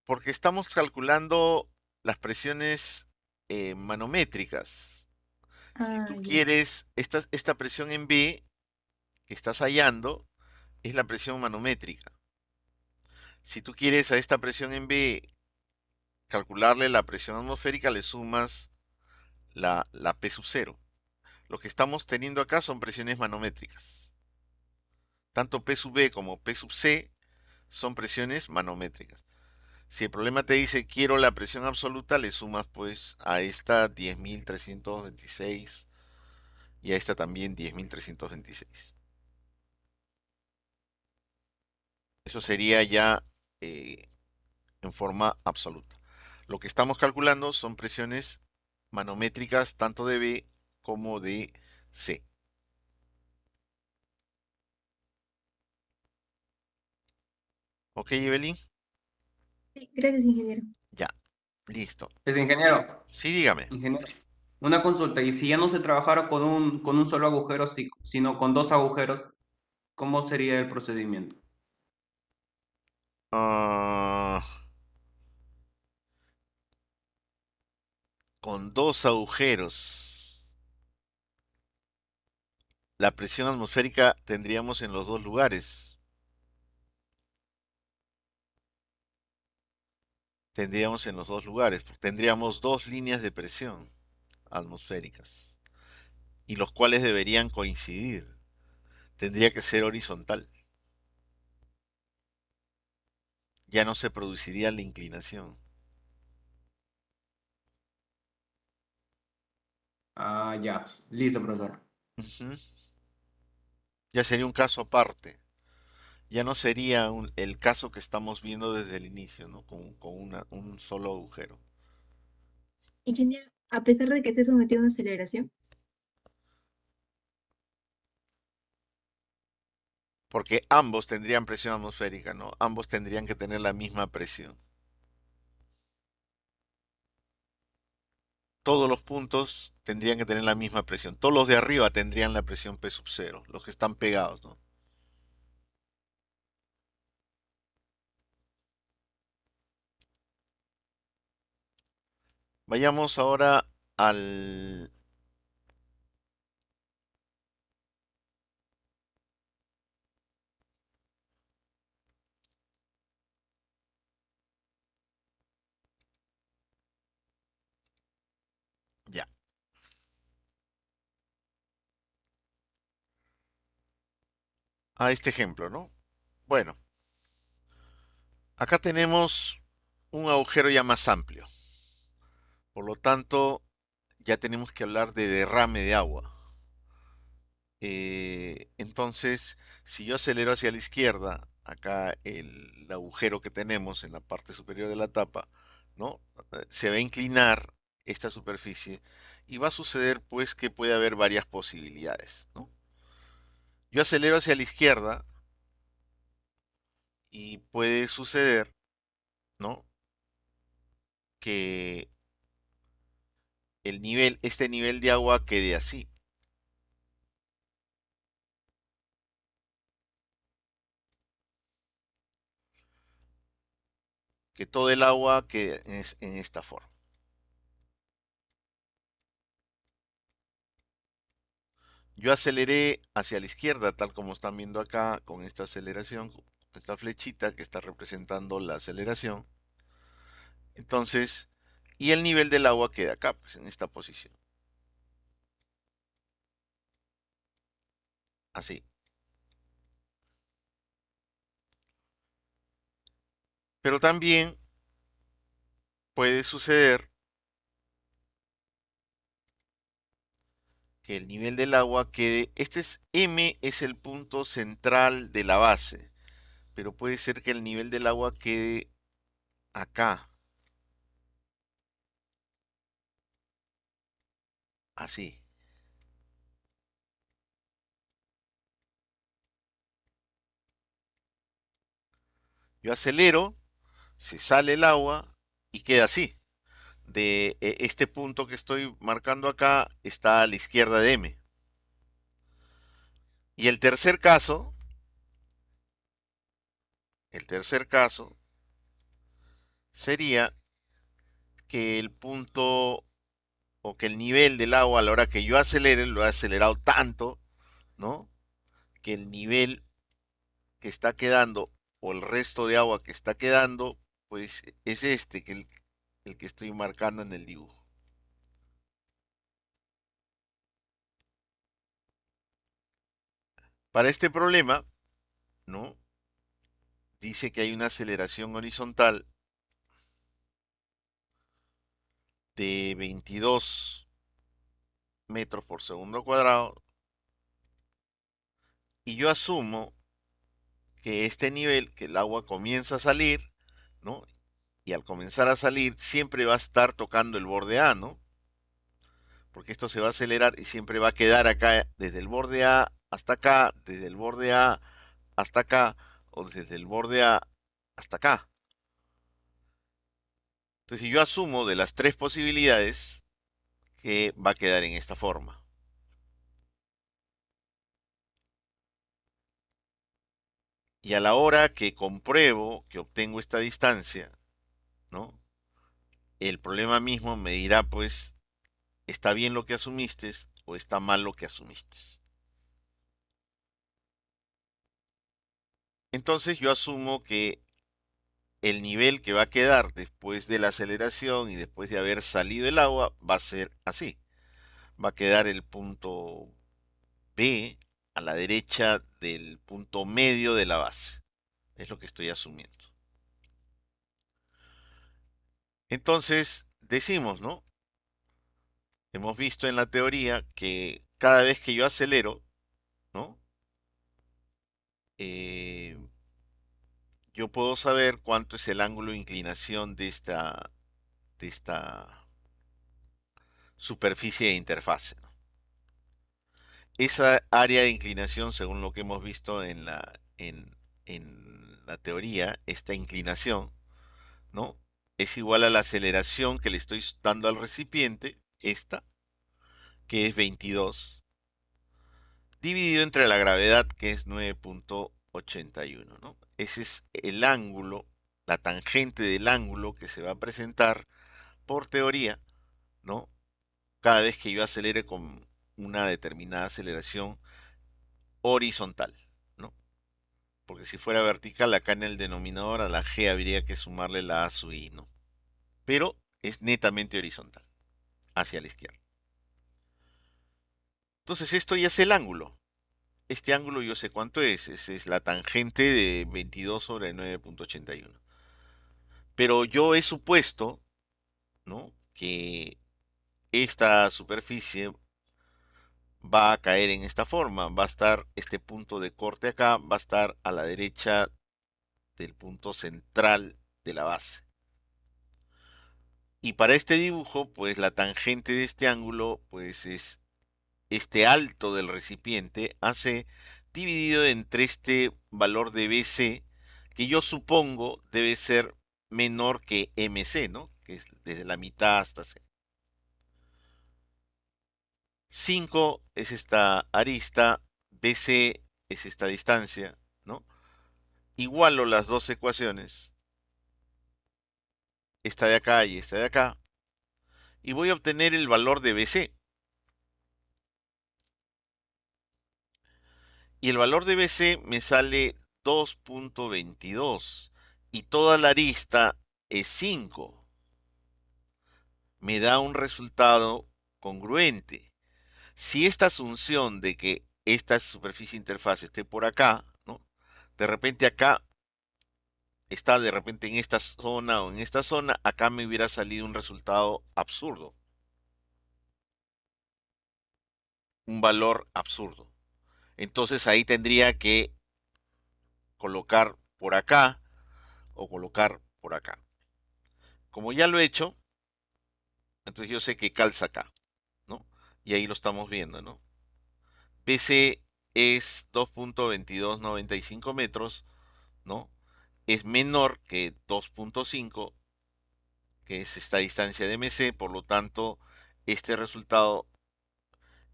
Porque estamos calculando las presiones manométricas. Si Ah, tú ya. quieres, esta presión en B que estás hallando es la presión manométrica. Si tú quieres a esta presión en B calcularle la presión atmosférica, le sumas la P sub 0. Lo que estamos teniendo acá son presiones manométricas. Tanto P sub B como P sub C son presiones manométricas. Si el problema te dice quiero la presión absoluta, le sumas pues a esta 10.326 y a esta también 10.326. Eso sería ya en forma absoluta. Lo que estamos calculando son presiones manométricas tanto de B como de C. ¿Ok, Evelyn? Sí, gracias, ingeniero. Ya, listo. Pues ingeniero, Sí, dígame. ingeniero, una consulta, y si ya no se trabajara con un solo agujero, sino con dos agujeros, ¿cómo sería el procedimiento? Ah, con dos agujeros. La presión atmosférica tendríamos en los dos lugares. Tendríamos en los dos lugares. Tendríamos dos líneas de presión atmosféricas. Y los cuales deberían coincidir. Tendría que ser horizontal. Ya no se produciría la inclinación. Ah, ya, listo, profesor. Ujú. Ya sería un caso aparte. Ya no sería el caso que estamos viendo desde el inicio, ¿no? Con un solo agujero. Ingeniero, a pesar de que esté sometido a una aceleración, Porque ambos tendrían presión atmosférica, ¿no? Ambos tendrían que tener la misma presión. Todos los puntos tendrían que tener la misma presión. Todos los de arriba tendrían la presión P sub 0, los que están pegados, ¿no? Vayamos ahora al... Ya, a este ejemplo, ¿no? Bueno, acá tenemos un agujero ya más amplio. Por lo tanto, ya tenemos que hablar de derrame de agua. Entonces, si yo acelero hacia la izquierda, acá el agujero que tenemos en la parte superior de la tapa, ¿no? Se va a inclinar esta superficie y va a suceder pues que puede haber varias posibilidades, ¿no? Yo acelero hacia la izquierda y puede suceder, ¿no? Que este nivel de agua quede así. que todo el agua quede en esta forma. Yo aceleré hacia la izquierda, tal como están viendo acá, con esta aceleración, esta flechita que está representando la aceleración. Entonces, y el nivel del agua queda acá, pues, en esta posición. Así. Pero también puede suceder que el nivel del agua quede, M es el punto central de la base, pero puede ser que el nivel del agua quede acá, así. Yo acelero, se sale el agua y queda así. Este punto que estoy marcando acá está a la izquierda de M. Y el tercer caso sería que el punto o que el nivel del agua a la hora que yo acelere, lo he acelerado tanto, ¿no? Que el nivel que está quedando o el resto de agua que está quedando, pues es este, el que estoy marcando en el dibujo. Para este problema, ¿no? Dice que hay una aceleración horizontal de 22 metros por segundo cuadrado y yo asumo que este nivel, que el agua comienza a salir, ¿no? Y al comenzar a salir siempre va a estar tocando el borde A, ¿no? Porque esto se va a acelerar y siempre va a quedar acá desde el borde A hasta acá, desde el borde A hasta acá o desde el borde A hasta acá. Entonces si yo asumo de las tres posibilidades que va a quedar en esta forma. Y a la hora que compruebo que obtengo esta distancia, ¿no? El problema mismo me dirá, pues, ¿está bien lo que asumiste o está mal lo que asumiste? Entonces yo asumo que el nivel que va a quedar después de la aceleración y después de haber salido el agua va a ser así. Va a quedar el punto B a la derecha del punto medio de la base. Es lo que estoy asumiendo. Entonces, decimos, ¿no? Hemos visto en la teoría que cada vez que yo acelero, ¿no? Yo puedo saber cuánto es el ángulo de inclinación de esta superficie de interfase, ¿no? Esa área de inclinación, según lo que hemos visto en la teoría, esta inclinación, ¿no? Es igual a la aceleración que le estoy dando al recipiente, esta, que es 22, dividido entre la gravedad, que es 9.81, ¿no? Ese es el ángulo, la tangente del ángulo que se va a presentar por teoría, ¿no? Cada vez que yo acelere con una determinada aceleración horizontal, ¿no? Porque si fuera vertical, acá en el denominador a la G habría que sumarle la A sub I, ¿no? Pero es netamente horizontal, hacia la izquierda. Entonces esto ya es el ángulo. Este ángulo yo sé cuánto es. Es la tangente de 22 sobre 9.81. Pero yo he supuesto, ¿no? Que esta superficie va a caer en esta forma. Va a estar este punto de corte acá, va a estar a la derecha del punto central de la base. Y para este dibujo, pues la tangente de este ángulo, pues es este alto del recipiente AC dividido entre este valor de BC, que yo supongo debe ser menor que MC, ¿no? Que es desde la mitad hasta C. 5 es esta arista, BC es esta distancia, ¿no? Igualo las dos ecuaciones esta de acá y esta de acá, y voy a obtener el valor de BC. Y el valor de BC me sale 2.22 y toda la arista es 5. Me da un resultado congruente. Si esta asunción de que esta superficie interfaz esté por acá, ¿no? De repente acá está de repente en esta zona o en esta zona, acá me hubiera salido un resultado absurdo. Un valor absurdo. Entonces ahí tendría que colocar por acá o colocar por acá. Como ya lo he hecho, entonces yo sé que calza acá, ¿no? Y ahí lo estamos viendo, ¿no? PC es 2.2295 metros, ¿no? Es menor que 2.5, que es esta distancia de MC, por lo tanto, este resultado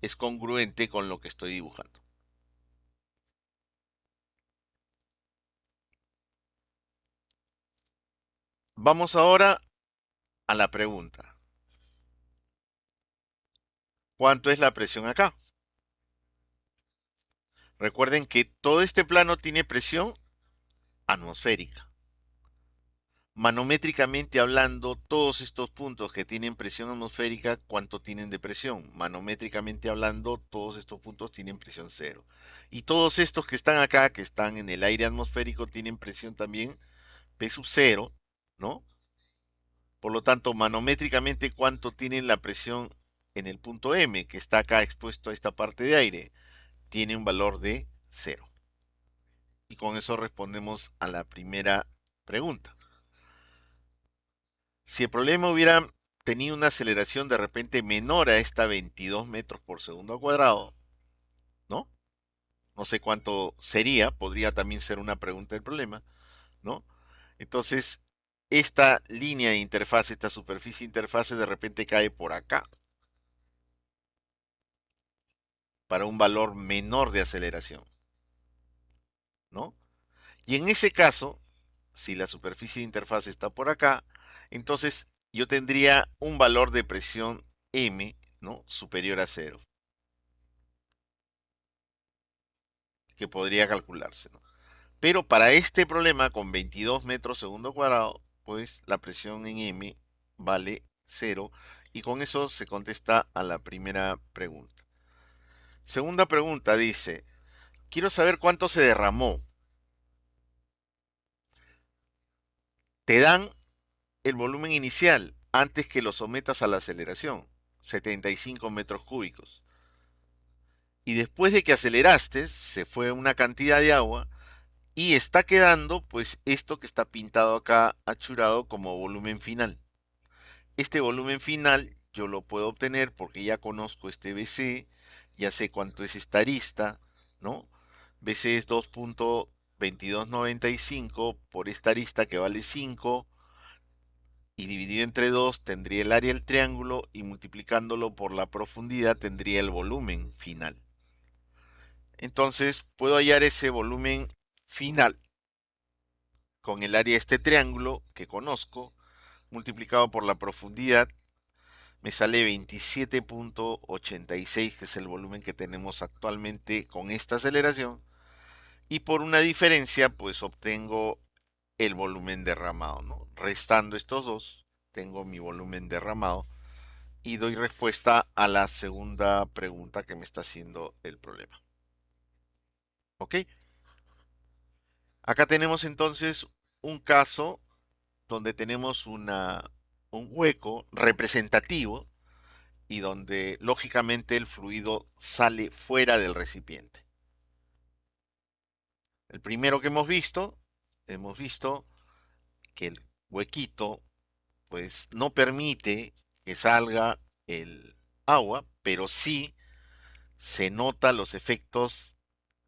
es congruente con lo que estoy dibujando. Vamos ahora a la pregunta. ¿Cuánto es la presión acá? Recuerden que todo este plano tiene presión atmosférica. Manométricamente hablando, todos estos puntos que tienen presión atmosférica, ¿cuánto tienen de presión? Manométricamente hablando, todos estos puntos tienen presión cero. Y todos estos que están acá, que están en el aire atmosférico, tienen presión también P sub cero, ¿no? Por lo tanto, manométricamente, ¿cuánto tienen la presión en el punto M, que está acá expuesto a esta parte de aire? Tiene un valor de cero. Y con eso respondemos a la primera pregunta. Si el problema hubiera tenido una aceleración de repente menor a esta 22 metros por segundo cuadrado, ¿no? No sé cuánto sería, podría también ser una pregunta del problema, ¿no? Entonces, esta línea de interfaz, esta superficie de interfaz de repente cae por acá para un valor menor de aceleración, ¿no? Y en ese caso, si la superficie de interfaz está por acá, entonces yo tendría un valor de presión M, ¿no? Superior a cero, que podría calcularse, ¿no? Pero para este problema con 22 metros segundo cuadrado, pues la presión en M vale cero, y con eso se contesta a la primera pregunta. Segunda pregunta dice, quiero saber cuánto se derramó. Te dan el volumen inicial antes que lo sometas a la aceleración, 75 metros cúbicos. Y después de que aceleraste, se fue una cantidad de agua y está quedando pues esto que está pintado acá achurado como volumen final. Este volumen final yo lo puedo obtener porque ya conozco este BC, ya sé cuánto es esta arista, ¿no? BC es 2.2295 por esta arista que vale 5, y dividido entre 2 tendría el área del triángulo y multiplicándolo por la profundidad tendría el volumen final. Entonces puedo hallar ese volumen final con el área de este triángulo que conozco multiplicado por la profundidad. Me sale 27.86, que es el volumen que tenemos actualmente con esta aceleración. Y por una diferencia, pues obtengo el volumen derramado, ¿no? Restando estos dos, tengo mi volumen derramado y doy respuesta a la segunda pregunta que me está haciendo el problema. ¿Ok? Acá tenemos entonces un caso donde tenemos un hueco representativo y donde lógicamente el fluido sale fuera del recipiente. El primero que hemos visto que el huequito pues no permite que salga el agua, pero sí se nota los efectos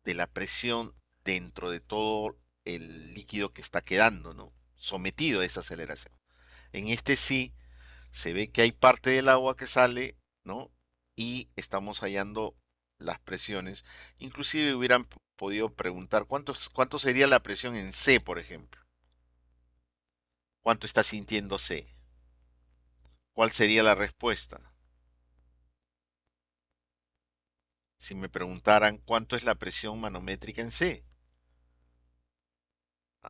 de la presión dentro de todo el líquido que está quedando, ¿no? Sometido a esa aceleración. En este sí se ve que hay parte del agua que sale, ¿no? Y estamos hallando las presiones. Inclusive hubieran podido preguntar cuánto sería la presión en C, por ejemplo. ¿Cuánto está sintiendo C? ¿Cuál sería la respuesta? Si me preguntaran cuánto es la presión manométrica en C.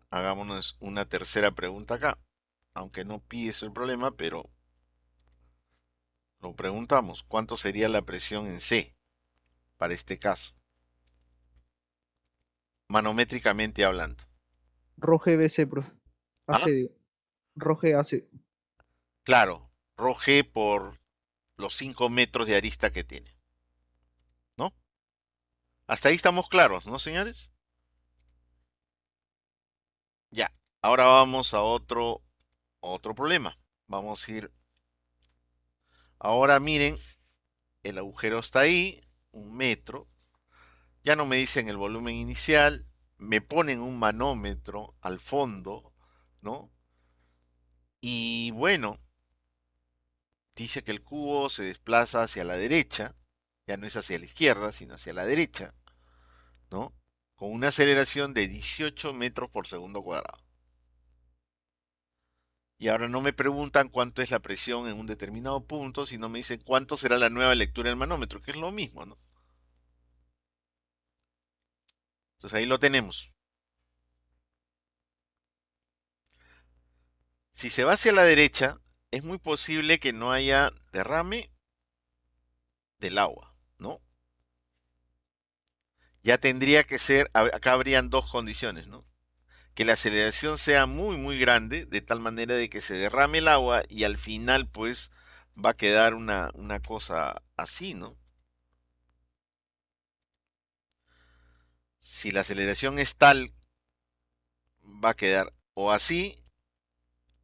Hagámonos una tercera pregunta acá. Aunque no pides el problema, pero lo preguntamos. ¿Cuánto sería la presión en C para este caso? Manométricamente hablando. Roge BC, profe. ¿Ah? AC, digo. Roge AC. Claro, G por los 5 metros de arista que tiene. ¿No? Hasta ahí estamos claros, ¿no, señores? Ya. Ahora vamos a otro problema. Vamos a ir. Ahora miren, el agujero está ahí, 1 metro. Ya no me dicen el volumen inicial, me ponen un manómetro al fondo, ¿no? Y bueno, dice que el cubo se desplaza hacia la derecha, ya no es hacia la izquierda, sino hacia la derecha, ¿no? Con una aceleración de 18 metros por segundo cuadrado. Y ahora no me preguntan cuánto es la presión en un determinado punto, sino me dicen cuánto será la nueva lectura del manómetro, que es lo mismo, ¿no? Entonces ahí lo tenemos. Si se va hacia la derecha, es muy posible que no haya derrame del agua, ¿no? Ya tendría que ser, acá habrían dos condiciones, ¿no? Que la aceleración sea muy, muy grande, de tal manera de que se derrame el agua y al final, pues, va a quedar una cosa así, ¿no? Si la aceleración es tal, va a quedar o así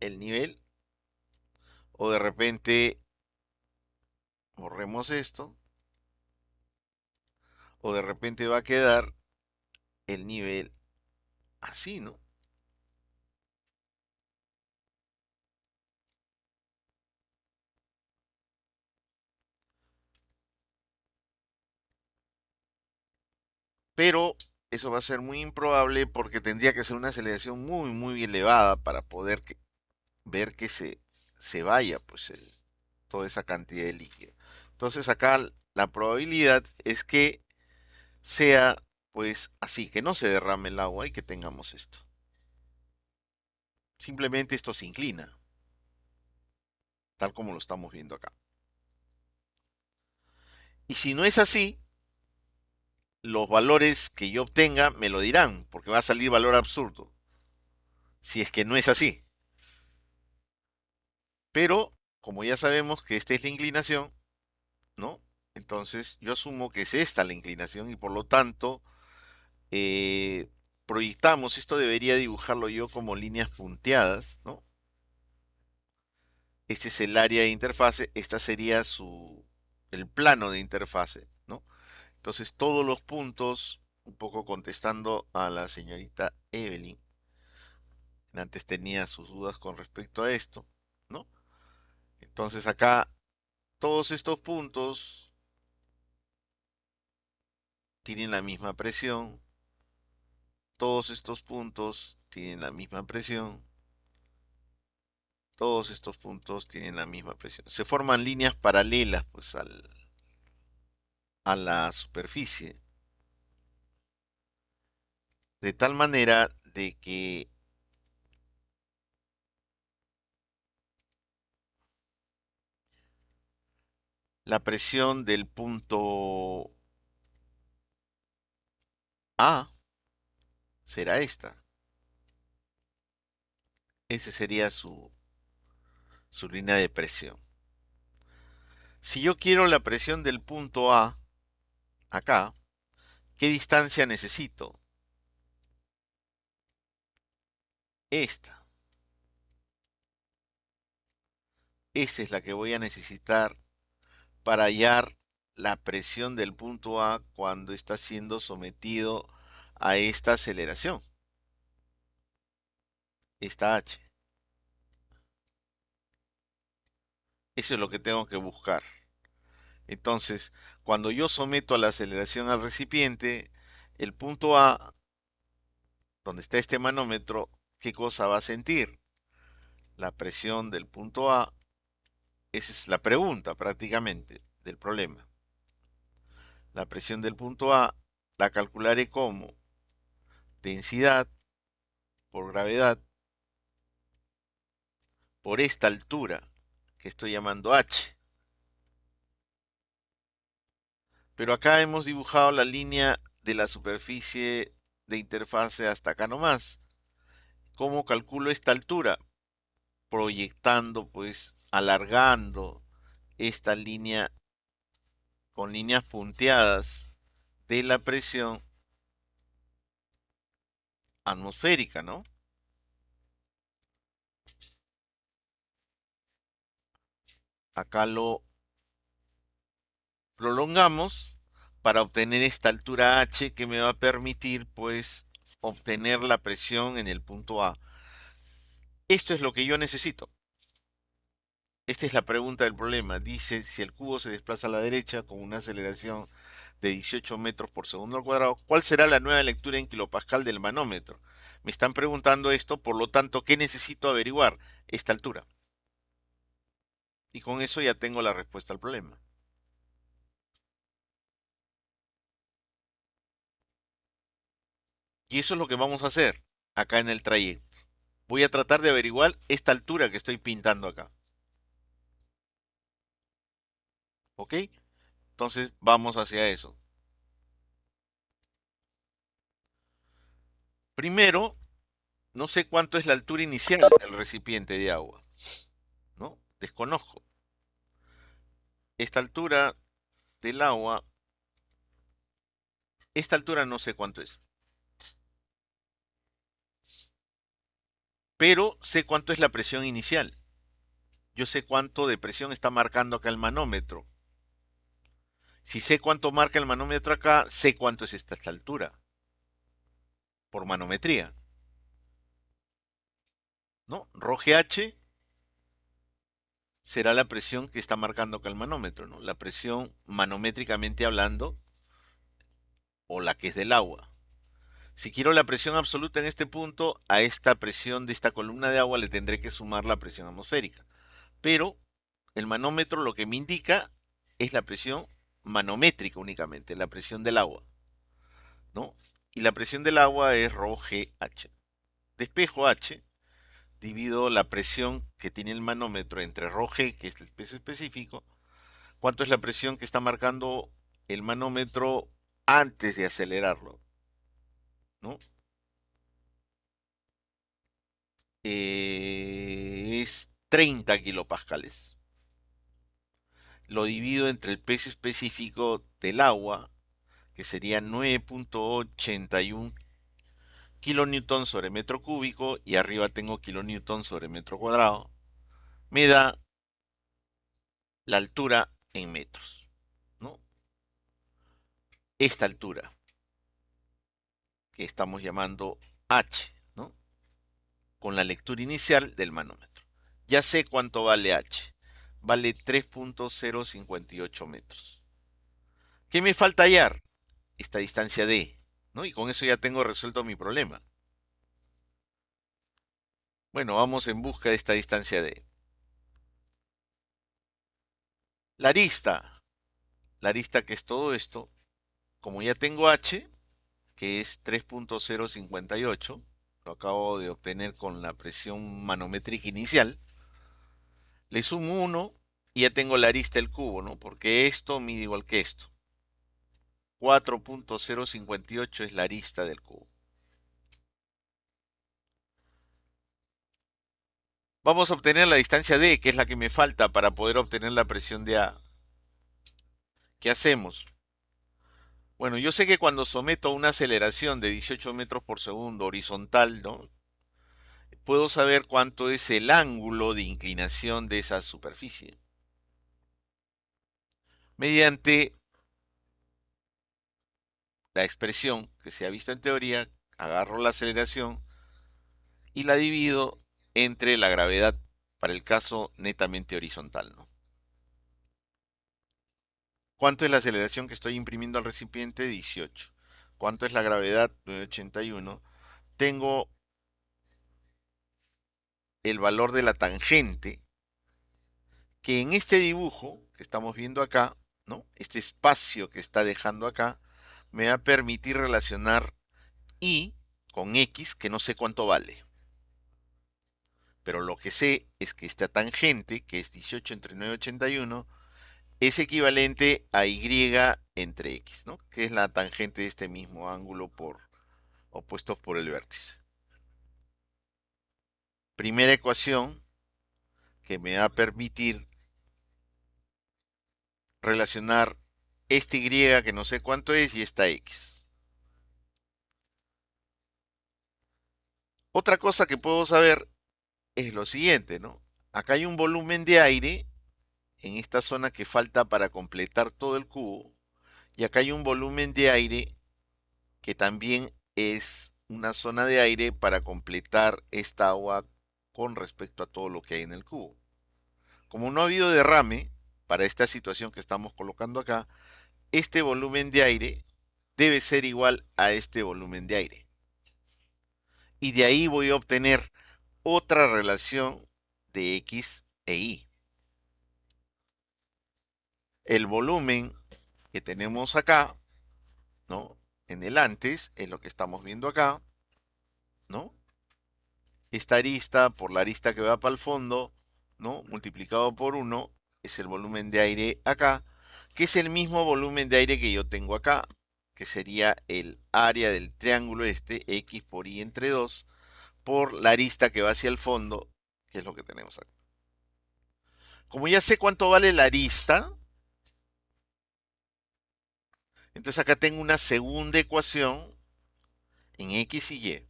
el nivel, o de repente borremos esto, o de repente va a quedar el nivel así, ¿no? Pero eso va a ser muy improbable porque tendría que ser una aceleración muy, muy elevada para poder ver que se vaya pues toda esa cantidad de líquido. Entonces acá la probabilidad es que sea pues así, que no se derrame el agua y que tengamos esto. Simplemente esto se inclina, tal como lo estamos viendo acá. Y si no es así, los valores que yo obtenga me lo dirán, porque va a salir valor absurdo, si es que no es así. Pero, como ya sabemos que esta es la inclinación, ¿no? Entonces yo asumo que es esta la inclinación y por lo tanto eh, proyectamos, esto debería dibujarlo yo como líneas punteadas, ¿no? Este es el área de interfase, esta sería el plano de interfase, ¿no? Entonces todos los puntos, un poco contestando a la señorita Evelyn, antes tenía sus dudas con respecto a esto, ¿no? Entonces acá todos estos puntos tienen la misma presión, todos estos puntos tienen la misma presión, todos estos puntos tienen la misma presión. Se forman líneas paralelas pues a la superficie, de tal manera de que la presión del punto A será esta. Esa sería su línea de presión. Si yo quiero la presión del punto A, acá, ¿qué distancia necesito? Esta. Esa es la que voy a necesitar para hallar la presión del punto A cuando está siendo sometido a esta aceleración, esta H. Eso es lo que tengo que buscar. Entonces, cuando yo someto a la aceleración al recipiente, el punto A, donde está este manómetro, ¿qué cosa va a sentir? la presión del punto A, esa es la pregunta prácticamente del problema. La presión del punto A la calcularé como densidad por gravedad por esta altura que estoy llamando H. Pero acá hemos dibujado la línea de la superficie de interfase hasta acá nomás. ¿Cómo calculo esta altura? Proyectando, pues, alargando esta línea con líneas punteadas de la presión atmosférica, ¿no? Acá lo prolongamos para obtener esta altura H que me va a permitir, pues, obtener la presión en el punto A. Esto es lo que yo necesito. Esta es la pregunta del problema. Dice, si el cubo se desplaza a la derecha con una aceleración de 18 metros por segundo al cuadrado, ¿cuál será la nueva lectura en kilopascal del manómetro? Me están preguntando esto, por lo tanto, ¿qué necesito averiguar? Esta altura. Y con eso ya tengo la respuesta al problema. Y eso es lo que vamos a hacer acá en el trayecto. Voy a tratar de averiguar esta altura que estoy pintando acá. ¿Ok? Entonces vamos hacia eso. Primero, no sé cuánto es la altura inicial del recipiente de agua, ¿no? Desconozco. Esta altura del agua, esta altura no sé cuánto es. Pero sé cuánto es la presión inicial. Yo sé cuánto de presión está marcando acá el manómetro. Si sé cuánto marca el manómetro acá, sé cuánto es esta altura. Por manometría. ¿No? ρGH será la presión que está marcando acá el manómetro, ¿no? La presión manométricamente hablando, o la que es del agua. Si quiero la presión absoluta en este punto, a esta presión de esta columna de agua le tendré que sumar la presión atmosférica. Pero el manómetro lo que me indica es la presión manométrica únicamente, la presión del agua, ¿no? Y la presión del agua es ρGH. Despejo H, divido la presión que tiene el manómetro entre ρG, que es el peso específico. ¿Cuánto es la presión que está marcando el manómetro antes de acelerarlo? ¿No? Es 30 kilopascales. Lo divido entre el peso específico del agua, que sería 9.81 kilonewton sobre metro cúbico, y arriba tengo kilonewton sobre metro cuadrado. Me da la altura en metros, ¿no? Esta altura, que estamos llamando H, ¿no? Con la lectura inicial del manómetro. Ya sé cuánto vale H. Vale 3.058 metros. ¿Qué me falta hallar? Esta distancia D, ¿no? Y con eso ya tengo resuelto mi problema. Bueno, vamos en busca de esta distancia D. La arista que es todo esto, como ya tengo H, que es 3.058, lo acabo de obtener con la presión manométrica inicial, le sumo 1 y ya tengo la arista del cubo, ¿no? Porque esto mide igual que esto. 4.058 es la arista del cubo. Vamos a obtener la distancia D, que es la que me falta para poder obtener la presión de A. ¿Qué hacemos? Bueno, yo sé que cuando someto a una aceleración de 18 metros por segundo horizontal, ¿no? Puedo saber cuánto es el ángulo de inclinación de esa superficie. Mediante la expresión que se ha visto en teoría, agarro la aceleración y la divido entre la gravedad para el caso netamente horizontal, ¿no? ¿Cuánto es la aceleración que estoy imprimiendo al recipiente? 18. ¿Cuánto es la gravedad? 981. Tengo el valor de la tangente, que en este dibujo que estamos viendo acá, ¿no? Este espacio que está dejando acá, me va a permitir relacionar y con x, que no sé cuánto vale. Pero lo que sé es que esta tangente, que es 18 entre 9,81, es equivalente a y entre x, ¿no? Que es la tangente de este mismo ángulo opuestos por el vértice. Primera ecuación que me va a permitir relacionar este y que no sé cuánto es y esta x. Otra cosa que puedo saber es lo siguiente, ¿no? Acá hay un volumen de aire en esta zona que falta para completar todo el cubo, y acá hay un volumen de aire que también es una zona de aire para completar esta agua con respecto a todo lo que hay en el cubo. Como no ha habido derrame para esta situación que estamos colocando acá, este volumen de aire debe ser igual a este volumen de aire. Y de ahí voy a obtener otra relación de X e Y. El volumen que tenemos acá, ¿no? En el antes, es lo que estamos viendo acá, ¿no? Esta arista por la arista que va para el fondo, ¿no? Multiplicado por 1, es el volumen de aire acá, que es el mismo volumen de aire que yo tengo acá, que sería el área del triángulo este, X por Y entre 2, por la arista que va hacia el fondo, que es lo que tenemos acá. Como ya sé cuánto vale la arista, entonces acá tengo una segunda ecuación en X y Y.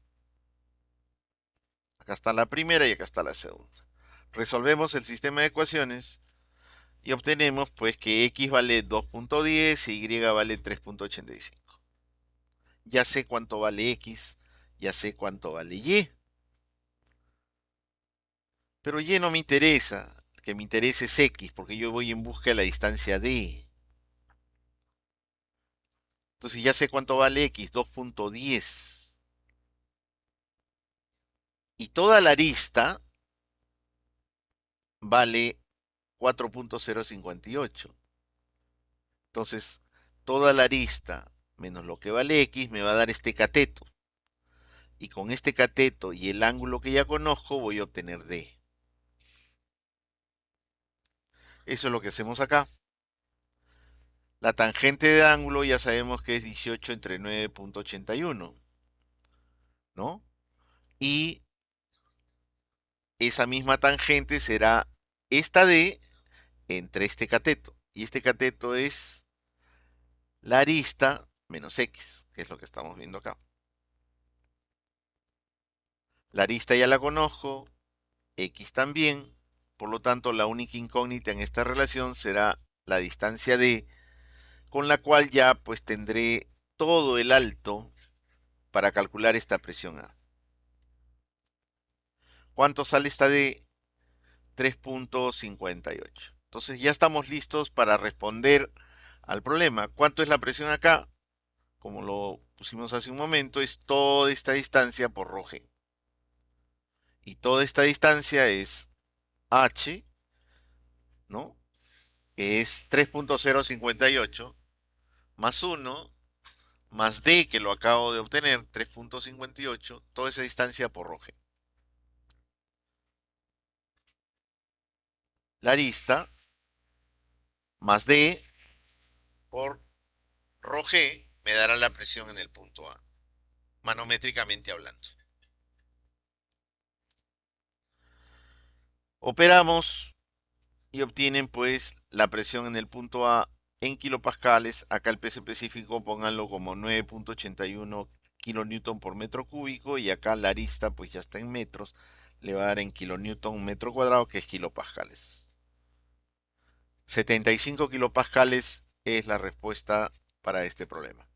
Acá está la primera y acá está la segunda. Resolvemos el sistema de ecuaciones y obtenemos pues que X vale 2.10 y Y vale 3.85. Ya sé cuánto vale X, ya sé cuánto vale Y. Pero Y no me interesa, lo que me interesa es X, porque yo voy en busca de la distancia D. Entonces ya sé cuánto vale X, 2.10. Y toda la arista vale 4.058. Entonces, toda la arista menos lo que vale X me va a dar este cateto. Y con este cateto y el ángulo que ya conozco voy a obtener D. Eso es lo que hacemos acá. La tangente de ángulo ya sabemos que es 18 entre 9.81, ¿no? Y esa misma tangente será esta D entre este cateto. Y este cateto es la arista menos X, que es lo que estamos viendo acá. La arista ya la conozco, X también, por lo tanto la única incógnita en esta relación será la distancia D, con la cual ya pues tendré todo el alto para calcular esta presión A. ¿Cuánto sale esta D? 3.58. Entonces ya estamos listos para responder al problema. ¿Cuánto es la presión acá? Como lo pusimos hace un momento, es toda esta distancia por ρg. Y toda esta distancia es h, ¿no? Que es 3.058 más 1 más d, que lo acabo de obtener, 3.58, toda esa distancia por ρg. La arista más d por ρg me dará la presión en el punto A, manométricamente hablando. Operamos y obtienen pues la presión en el punto A en kilopascales. Acá el peso específico pónganlo como 9.81 kilonewton por metro cúbico, y acá la arista pues ya está en metros, le va a dar en kilonewton metro cuadrado, que es kilopascales. 75 kilopascales es la respuesta para este problema.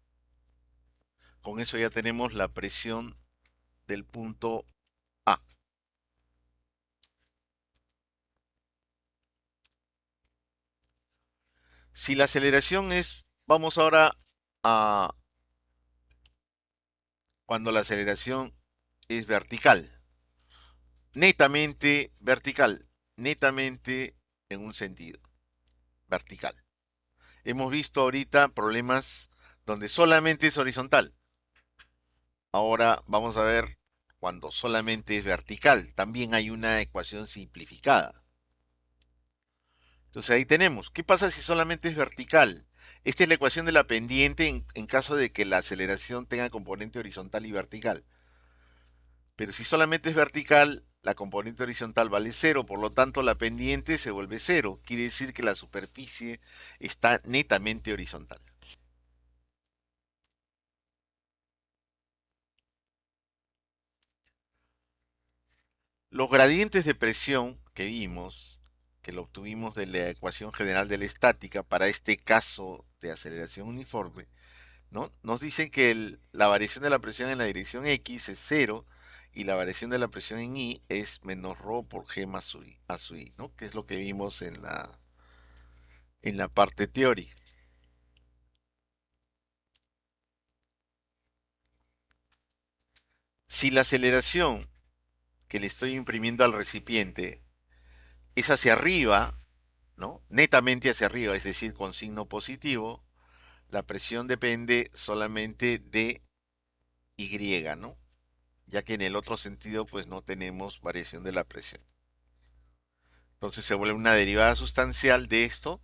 Con eso ya tenemos la presión del punto A. Si la aceleración es, vamos ahora a cuando la aceleración es vertical. netamente vertical, netamente en un sentido vertical. Hemos visto ahorita problemas donde solamente es horizontal. Ahora vamos a ver cuando solamente es vertical. También hay una ecuación simplificada. Entonces ahí tenemos. ¿Qué pasa si solamente es vertical? Esta es la ecuación de la pendiente en caso de que la aceleración tenga componente horizontal y vertical. Pero si solamente es vertical, la componente horizontal vale cero, por lo tanto la pendiente se vuelve cero. Quiere decir que la superficie está netamente horizontal. Los gradientes de presión que vimos, que lo obtuvimos de la ecuación general de la estática para este caso de aceleración uniforme, ¿no? Nos dicen que la variación de la presión en la dirección X es cero y la variación de la presión en Y es menos ρ por G más a su I, ¿no? Que es lo que vimos en la parte teórica. Si la aceleración que le estoy imprimiendo al recipiente es hacia arriba, ¿no? Netamente hacia arriba, es decir, con signo positivo, la presión depende solamente de Y, ¿no? Ya que en el otro sentido, pues no tenemos variación de la presión. Entonces se vuelve una derivada sustancial de esto,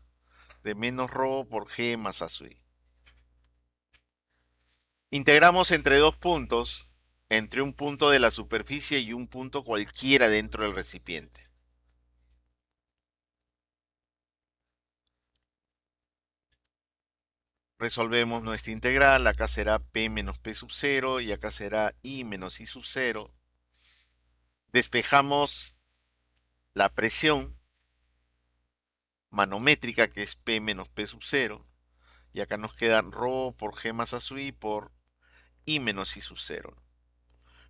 de menos ρ por G más a su I. Integramos entre dos puntos, entre un punto de la superficie y un punto cualquiera dentro del recipiente. Resolvemos nuestra integral, acá será P menos P sub 0 y acá será I menos I sub 0. Despejamos la presión manométrica, que es P menos P sub 0, y acá nos queda ρ por G más a su I por I menos I sub 0.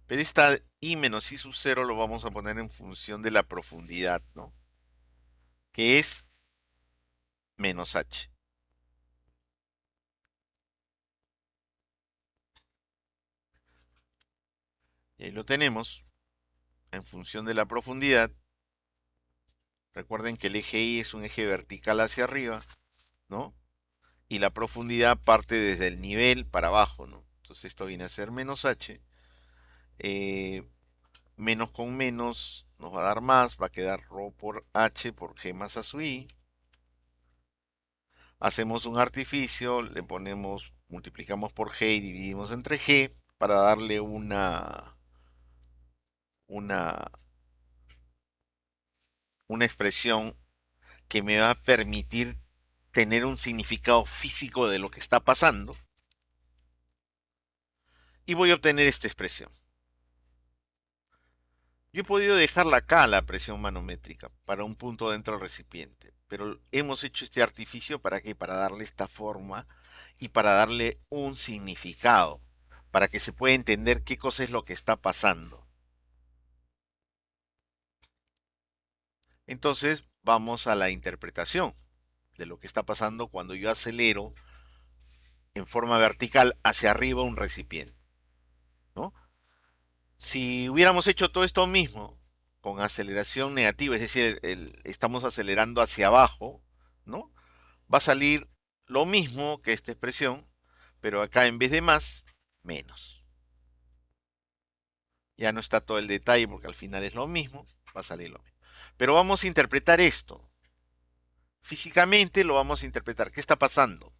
Pero esta I menos I sub 0 lo vamos a poner en función de la profundidad, ¿no? Que es menos H. Y ahí lo tenemos, en función de la profundidad. Recuerden que el eje Y es un eje vertical hacia arriba, ¿no? Y la profundidad parte desde el nivel para abajo, ¿no? Entonces esto viene a ser menos H. Menos con menos nos va a dar más, va a quedar ρ por H por G más a su I. Hacemos un artificio, le ponemos, multiplicamos por G y dividimos entre G para darle una, una expresión que me va a permitir tener un significado físico de lo que está pasando. Y voy a obtener esta expresión. Yo he podido dejarla acá, la presión manométrica, para un punto dentro del recipiente, pero hemos hecho este artificio ¿para qué? Para darle esta forma y para darle un significado, para que se pueda entender qué cosa es lo que está pasando. Entonces vamos a la interpretación de lo que está pasando cuando yo acelero en forma vertical hacia arriba un recipiente, ¿no? Si hubiéramos hecho todo esto mismo con aceleración negativa, es decir, estamos acelerando hacia abajo, ¿no? Va a salir lo mismo que esta expresión, pero acá en vez de más, menos. Ya no está todo el detalle porque al final es lo mismo, va a salir lo mismo. Pero vamos a interpretar esto. Físicamente lo vamos a interpretar. ¿Qué está pasando?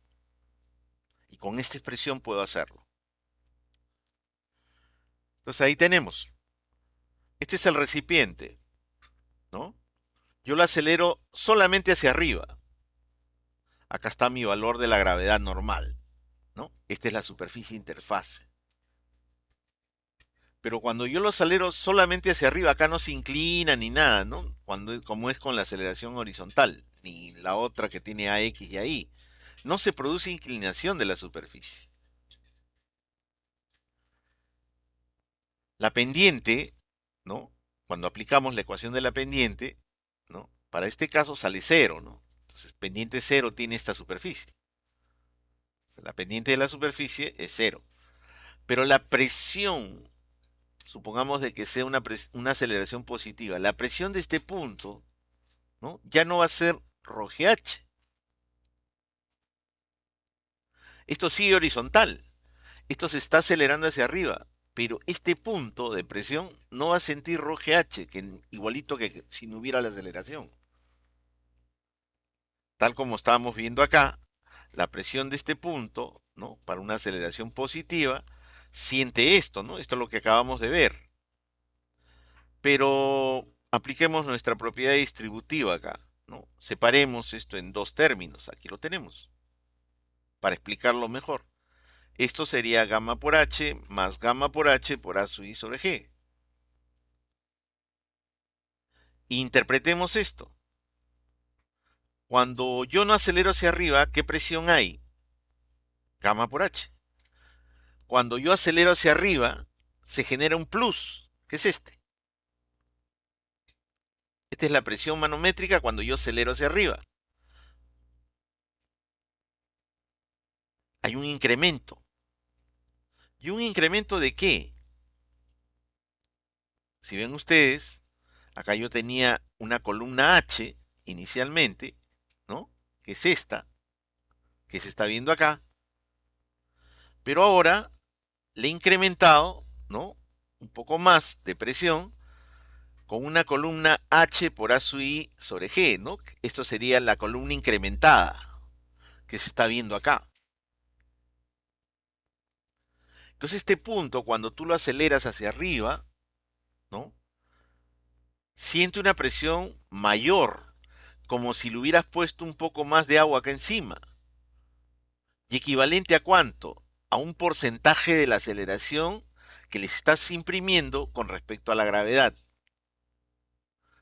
Y con esta expresión puedo hacerlo. Entonces ahí tenemos. Este es el recipiente, ¿no? Yo lo acelero solamente hacia arriba. Acá está mi valor de la gravedad normal, ¿no? Esta es la superficie interfase. Pero cuando yo lo acelero solamente hacia arriba, acá no se inclina ni nada, ¿no? Como es con la aceleración horizontal, ni la otra que tiene AX y AY. No se produce inclinación de la superficie. La pendiente, ¿no? Cuando aplicamos la ecuación de la pendiente, ¿no? Para este caso sale cero, ¿no? Entonces, pendiente cero tiene esta superficie. La pendiente de la superficie es cero. Pero la presión supongamos de que sea una aceleración positiva, la presión de este punto, ¿no? Ya no va a ser ρgh. Esto sigue horizontal. Esto se está acelerando hacia arriba. Pero este punto de presión no va a sentir ρgh, igualito que si no hubiera la aceleración. Tal como estábamos viendo acá, la presión de este punto, ¿no? Para una aceleración positiva, siente esto, ¿no? Esto es lo que acabamos de ver. Pero apliquemos nuestra propiedad distributiva acá, ¿no? Separemos esto en dos términos. Aquí lo tenemos. Para explicarlo mejor. Esto sería gamma por h más gamma por h por a sub i sobre g. Interpretemos esto. Cuando yo no acelero hacia arriba, ¿qué presión hay? Gamma por h. Cuando yo acelero hacia arriba, se genera un plus, que es este. Esta es la presión manométrica cuando yo acelero hacia arriba. Hay un incremento. ¿Y un incremento de qué? Si ven ustedes, acá yo tenía una columna H inicialmente, ¿no? Que es esta, que se está viendo acá. Pero ahora le he incrementado, ¿no? Un poco más de presión con una columna H por A sub I sobre G, ¿no? Esto sería la columna incrementada que se está viendo acá. Entonces este punto, cuando tú lo aceleras hacia arriba, ¿no? Siente una presión mayor, como si le hubieras puesto un poco más de agua acá encima. ¿Y equivalente a cuánto? A un porcentaje de la aceleración que le estás imprimiendo con respecto a la gravedad.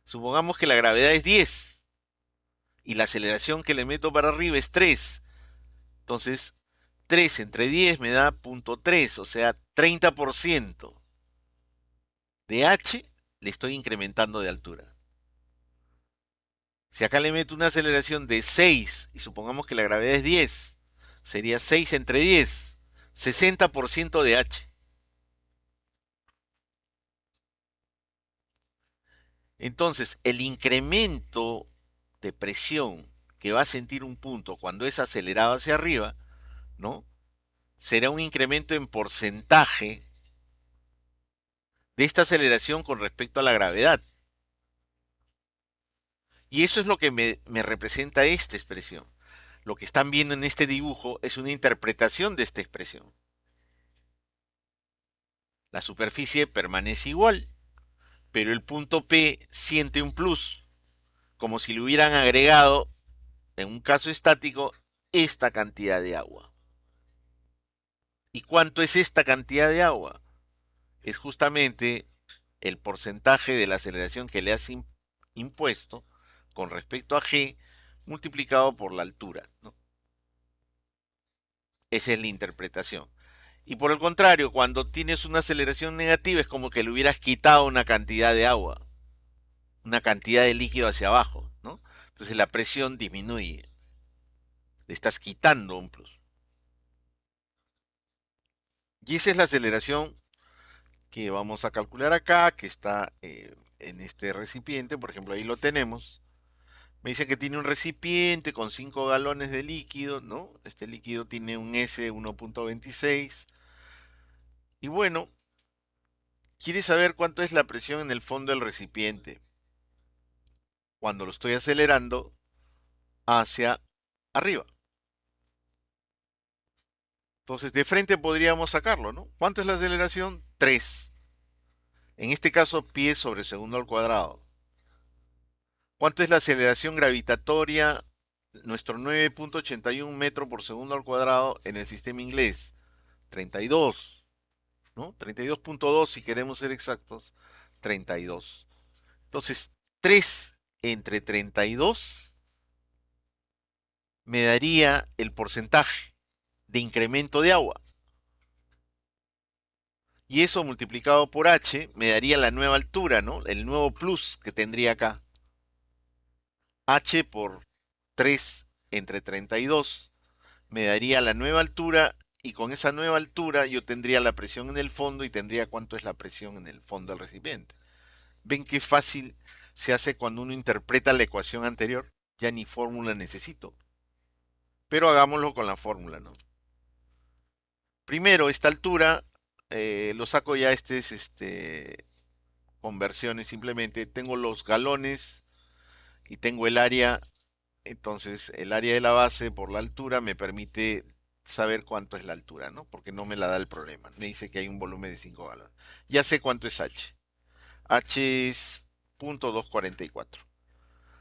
Supongamos que la gravedad es 10 y la aceleración que le meto para arriba es 3. Entonces, 3 entre 10 me da 0.3, o sea, 30% de h le estoy incrementando de altura. Si acá le meto una aceleración de 6 y supongamos que la gravedad es 10, sería 6 entre 10, 60% de h. Entonces, el incremento de presión que va a sentir un punto cuando es acelerado hacia arriba, ¿no? Será un incremento en porcentaje de esta aceleración con respecto a la gravedad. Y eso es lo que me representa esta expresión. Lo que están viendo en este dibujo es una interpretación de esta expresión. La superficie permanece igual, pero el punto P siente un plus, como si le hubieran agregado, en un caso estático, esta cantidad de agua. ¿Y cuánto es esta cantidad de agua? Es justamente el porcentaje de la aceleración que le has impuesto con respecto a g multiplicado por la altura, ¿no? Esa es la interpretación. Y por el contrario, cuando tienes una aceleración negativa es como que le hubieras quitado una cantidad de agua, una cantidad de líquido hacia abajo, ¿no? Entonces la presión disminuye. Le estás quitando un plus. Y esa es la aceleración que vamos a calcular acá, que está en este recipiente. Por ejemplo, ahí lo tenemos. Me dice que tiene un recipiente con 5 galones de líquido, ¿no? Este líquido tiene un S 1.26. Y bueno, quiere saber cuánto es la presión en el fondo del recipiente cuando lo estoy acelerando hacia arriba. Entonces, de frente podríamos sacarlo, ¿no? ¿Cuánto es la aceleración? 3. En este caso, pie sobre segundo al cuadrado. ¿Cuánto es la aceleración gravitatoria? Nuestro 9.81 metros por segundo al cuadrado en el sistema inglés. 32, ¿no? 32.2 si queremos ser exactos. 32. Entonces, 3 entre 32 me daría el porcentaje de incremento de agua. Y eso multiplicado por h me daría la nueva altura, ¿no? El nuevo plus que tendría acá. H por 3 entre 32 me daría la nueva altura Y con esa nueva altura yo tendría la presión en el fondo y tendría cuánto es la presión en el fondo del recipiente. ¿Ven qué fácil se hace cuando uno interpreta la ecuación anterior? Ya ni fórmula necesito. Pero hagámoslo con la fórmula, ¿no? Primero, esta altura, lo saco ya, conversiones simplemente. Tengo los galones y tengo el área. Entonces, el área de la base por la altura me permite saber cuánto es la altura, ¿no? Porque no me la da el problema. Me dice que hay un volumen de 5 galones. Ya sé cuánto es H. H es 0.244.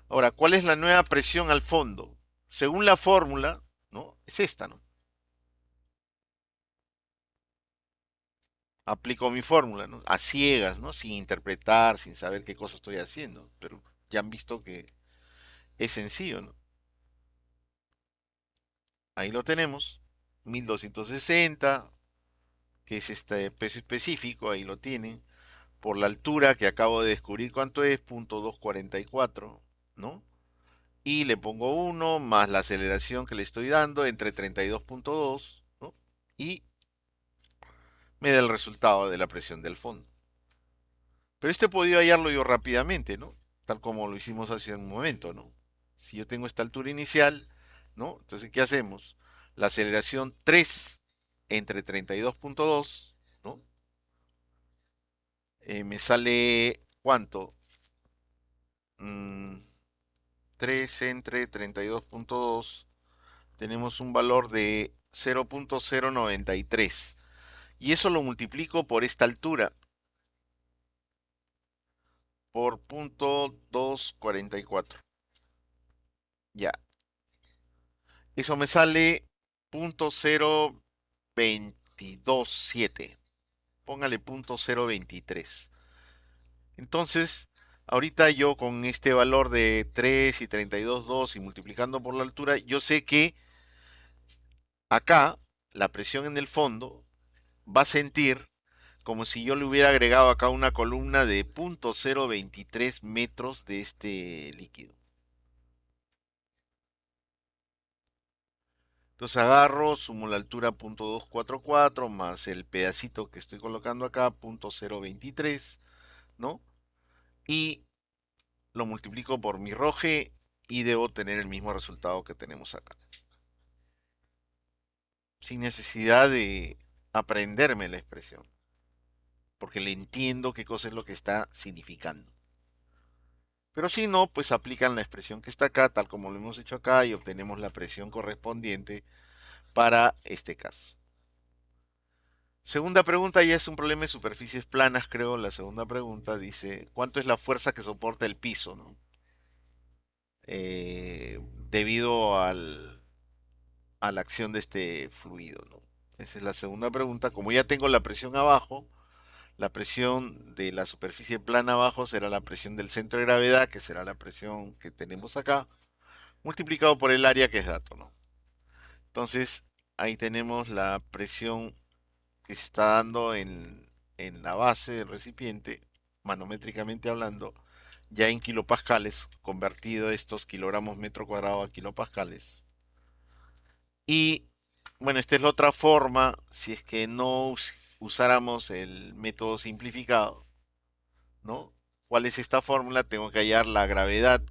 Ahora, ¿cuál es la nueva presión al fondo? Según la fórmula, ¿no? Es esta, ¿no? Aplico mi fórmula, ¿no? A ciegas, ¿no? Sin interpretar, sin saber qué cosa estoy haciendo. Pero ya han visto que es sencillo, ¿no? Ahí lo tenemos. 1260, que es este peso específico, ahí lo tienen. Por la altura que acabo de descubrir cuánto es, 0.244, ¿no? Y le pongo 1 más la aceleración que le estoy dando entre 32.2, ¿no? Y me da el resultado de la presión del fondo. Pero este he podido hallarlo yo rápidamente, ¿no? Tal como lo hicimos hace un momento, ¿no? Si yo tengo esta altura inicial, ¿no? Entonces, ¿qué hacemos? La aceleración 3 entre 32.2, ¿no? Me sale, ¿cuánto? Mm, 3 entre 32.2. Tenemos un valor de 0.093. Y eso lo multiplico por esta altura, por 0.244. Ya. Eso me sale 0.0227. Póngale 0.023. Entonces, ahorita yo con este valor de 3 y 32.2 y multiplicando por la altura, yo sé que acá la presión en el fondo va a sentir como si yo le hubiera agregado acá una columna de 0.023 metros de este líquido. Entonces agarro, sumo la altura 0.244 más el pedacito que estoy colocando acá, 0.023, ¿no? Y lo multiplico por mi ROG y debo tener el mismo resultado que tenemos acá. Sin necesidad de aprenderme la expresión, porque le entiendo qué cosa es lo que está significando. Pero si no, pues aplican la expresión que está acá, tal como lo hemos hecho acá, y obtenemos la presión correspondiente para este caso. Segunda pregunta, ya es un problema de superficies planas, creo. La segunda pregunta dice, ¿cuánto es la fuerza que soporta el piso, ¿no? Debido a la acción de este fluido, ¿no? Esa es la segunda pregunta. Como ya tengo la presión abajo, la presión de la superficie plana abajo será la presión del centro de gravedad, que será la presión que tenemos acá, multiplicado por el área que es dato, ¿no? Entonces, ahí tenemos la presión que se está dando en la base del recipiente, manométricamente hablando, ya en kilopascales, convertido estos kilogramos metro cuadrado a kilopascales. Y bueno, esta es la otra forma, si es que no usáramos el método simplificado, ¿no? ¿Cuál es esta fórmula? Tengo que hallar la gravedad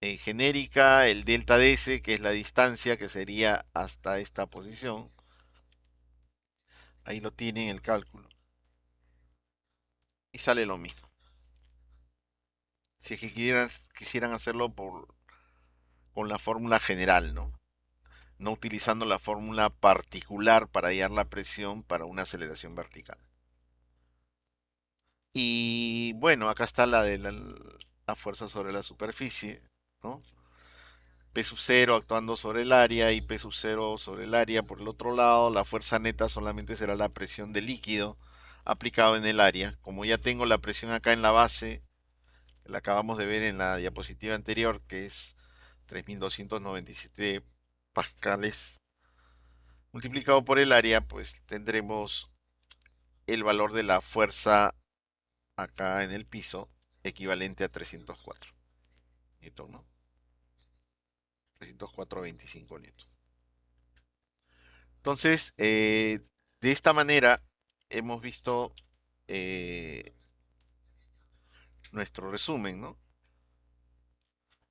genérica, el delta de S, que es la distancia que sería hasta esta posición. Ahí lo tienen el cálculo. Y sale lo mismo. Si es que quisieran hacerlo con la fórmula general, ¿no? No utilizando la fórmula particular para hallar la presión para una aceleración vertical. Y bueno, acá está la de la fuerza sobre la superficie, ¿no? P sub 0 actuando sobre el área y P sub 0 sobre el área por el otro lado. La fuerza neta solamente será la presión del líquido aplicado en el área. Como ya tengo la presión acá en la base, la acabamos de ver en la diapositiva anterior, que es 3297 pascales, multiplicado por el área, pues tendremos el valor de la fuerza acá en el piso, equivalente a 304 newton, ¿no? 304,25 newton. Entonces, de esta manera hemos visto eh, nuestro resumen, ¿no?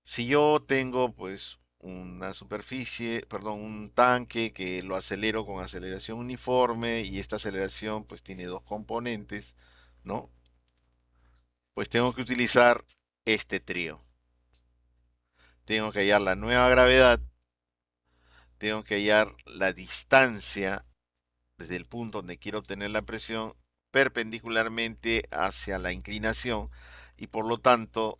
Si yo tengo pues una superficie, perdón, un tanque que lo acelero con aceleración uniforme y esta aceleración pues tiene dos componentes, ¿no? Pues tengo que utilizar este trío. Tengo que hallar la nueva gravedad, tengo que hallar la distancia desde el punto donde quiero obtener la presión perpendicularmente hacia la inclinación y por lo tanto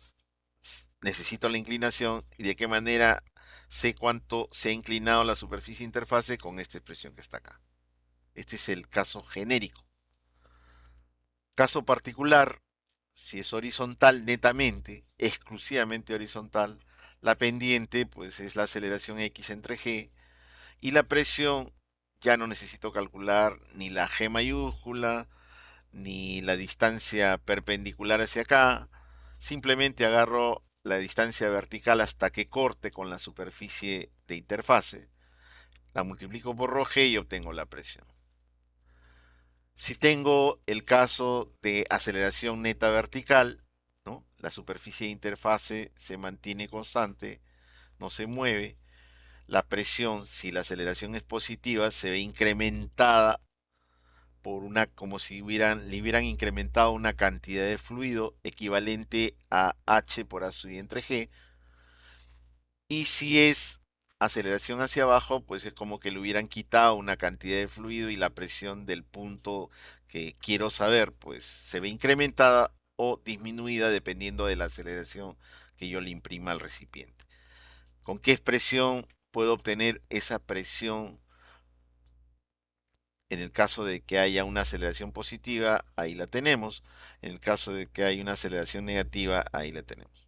necesito la inclinación y de qué manera sé cuánto se ha inclinado la superficie interfase con esta expresión que está acá. Este es el caso genérico. Caso particular, si es horizontal netamente, exclusivamente horizontal, la pendiente pues es la aceleración x entre g y la presión ya no necesito calcular ni la g mayúscula ni la distancia perpendicular hacia acá, simplemente agarro la distancia vertical hasta que corte con la superficie de interfase, la multiplico por ρg y obtengo la presión. Si tengo el caso de aceleración neta vertical, ¿no? La superficie de interfase se mantiene constante, no se mueve, la presión, si la aceleración es positiva, se ve incrementada por una, como si le hubieran incrementado una cantidad de fluido equivalente a h por a sub i entre g. Y si es aceleración hacia abajo, pues es como que le hubieran quitado una cantidad de fluido y la presión del punto que quiero saber, pues se ve incrementada o disminuida dependiendo de la aceleración que yo le imprima al recipiente. ¿Con qué expresión puedo obtener esa presión? En el caso de que haya una aceleración positiva, ahí la tenemos. En el caso de que haya una aceleración negativa, ahí la tenemos.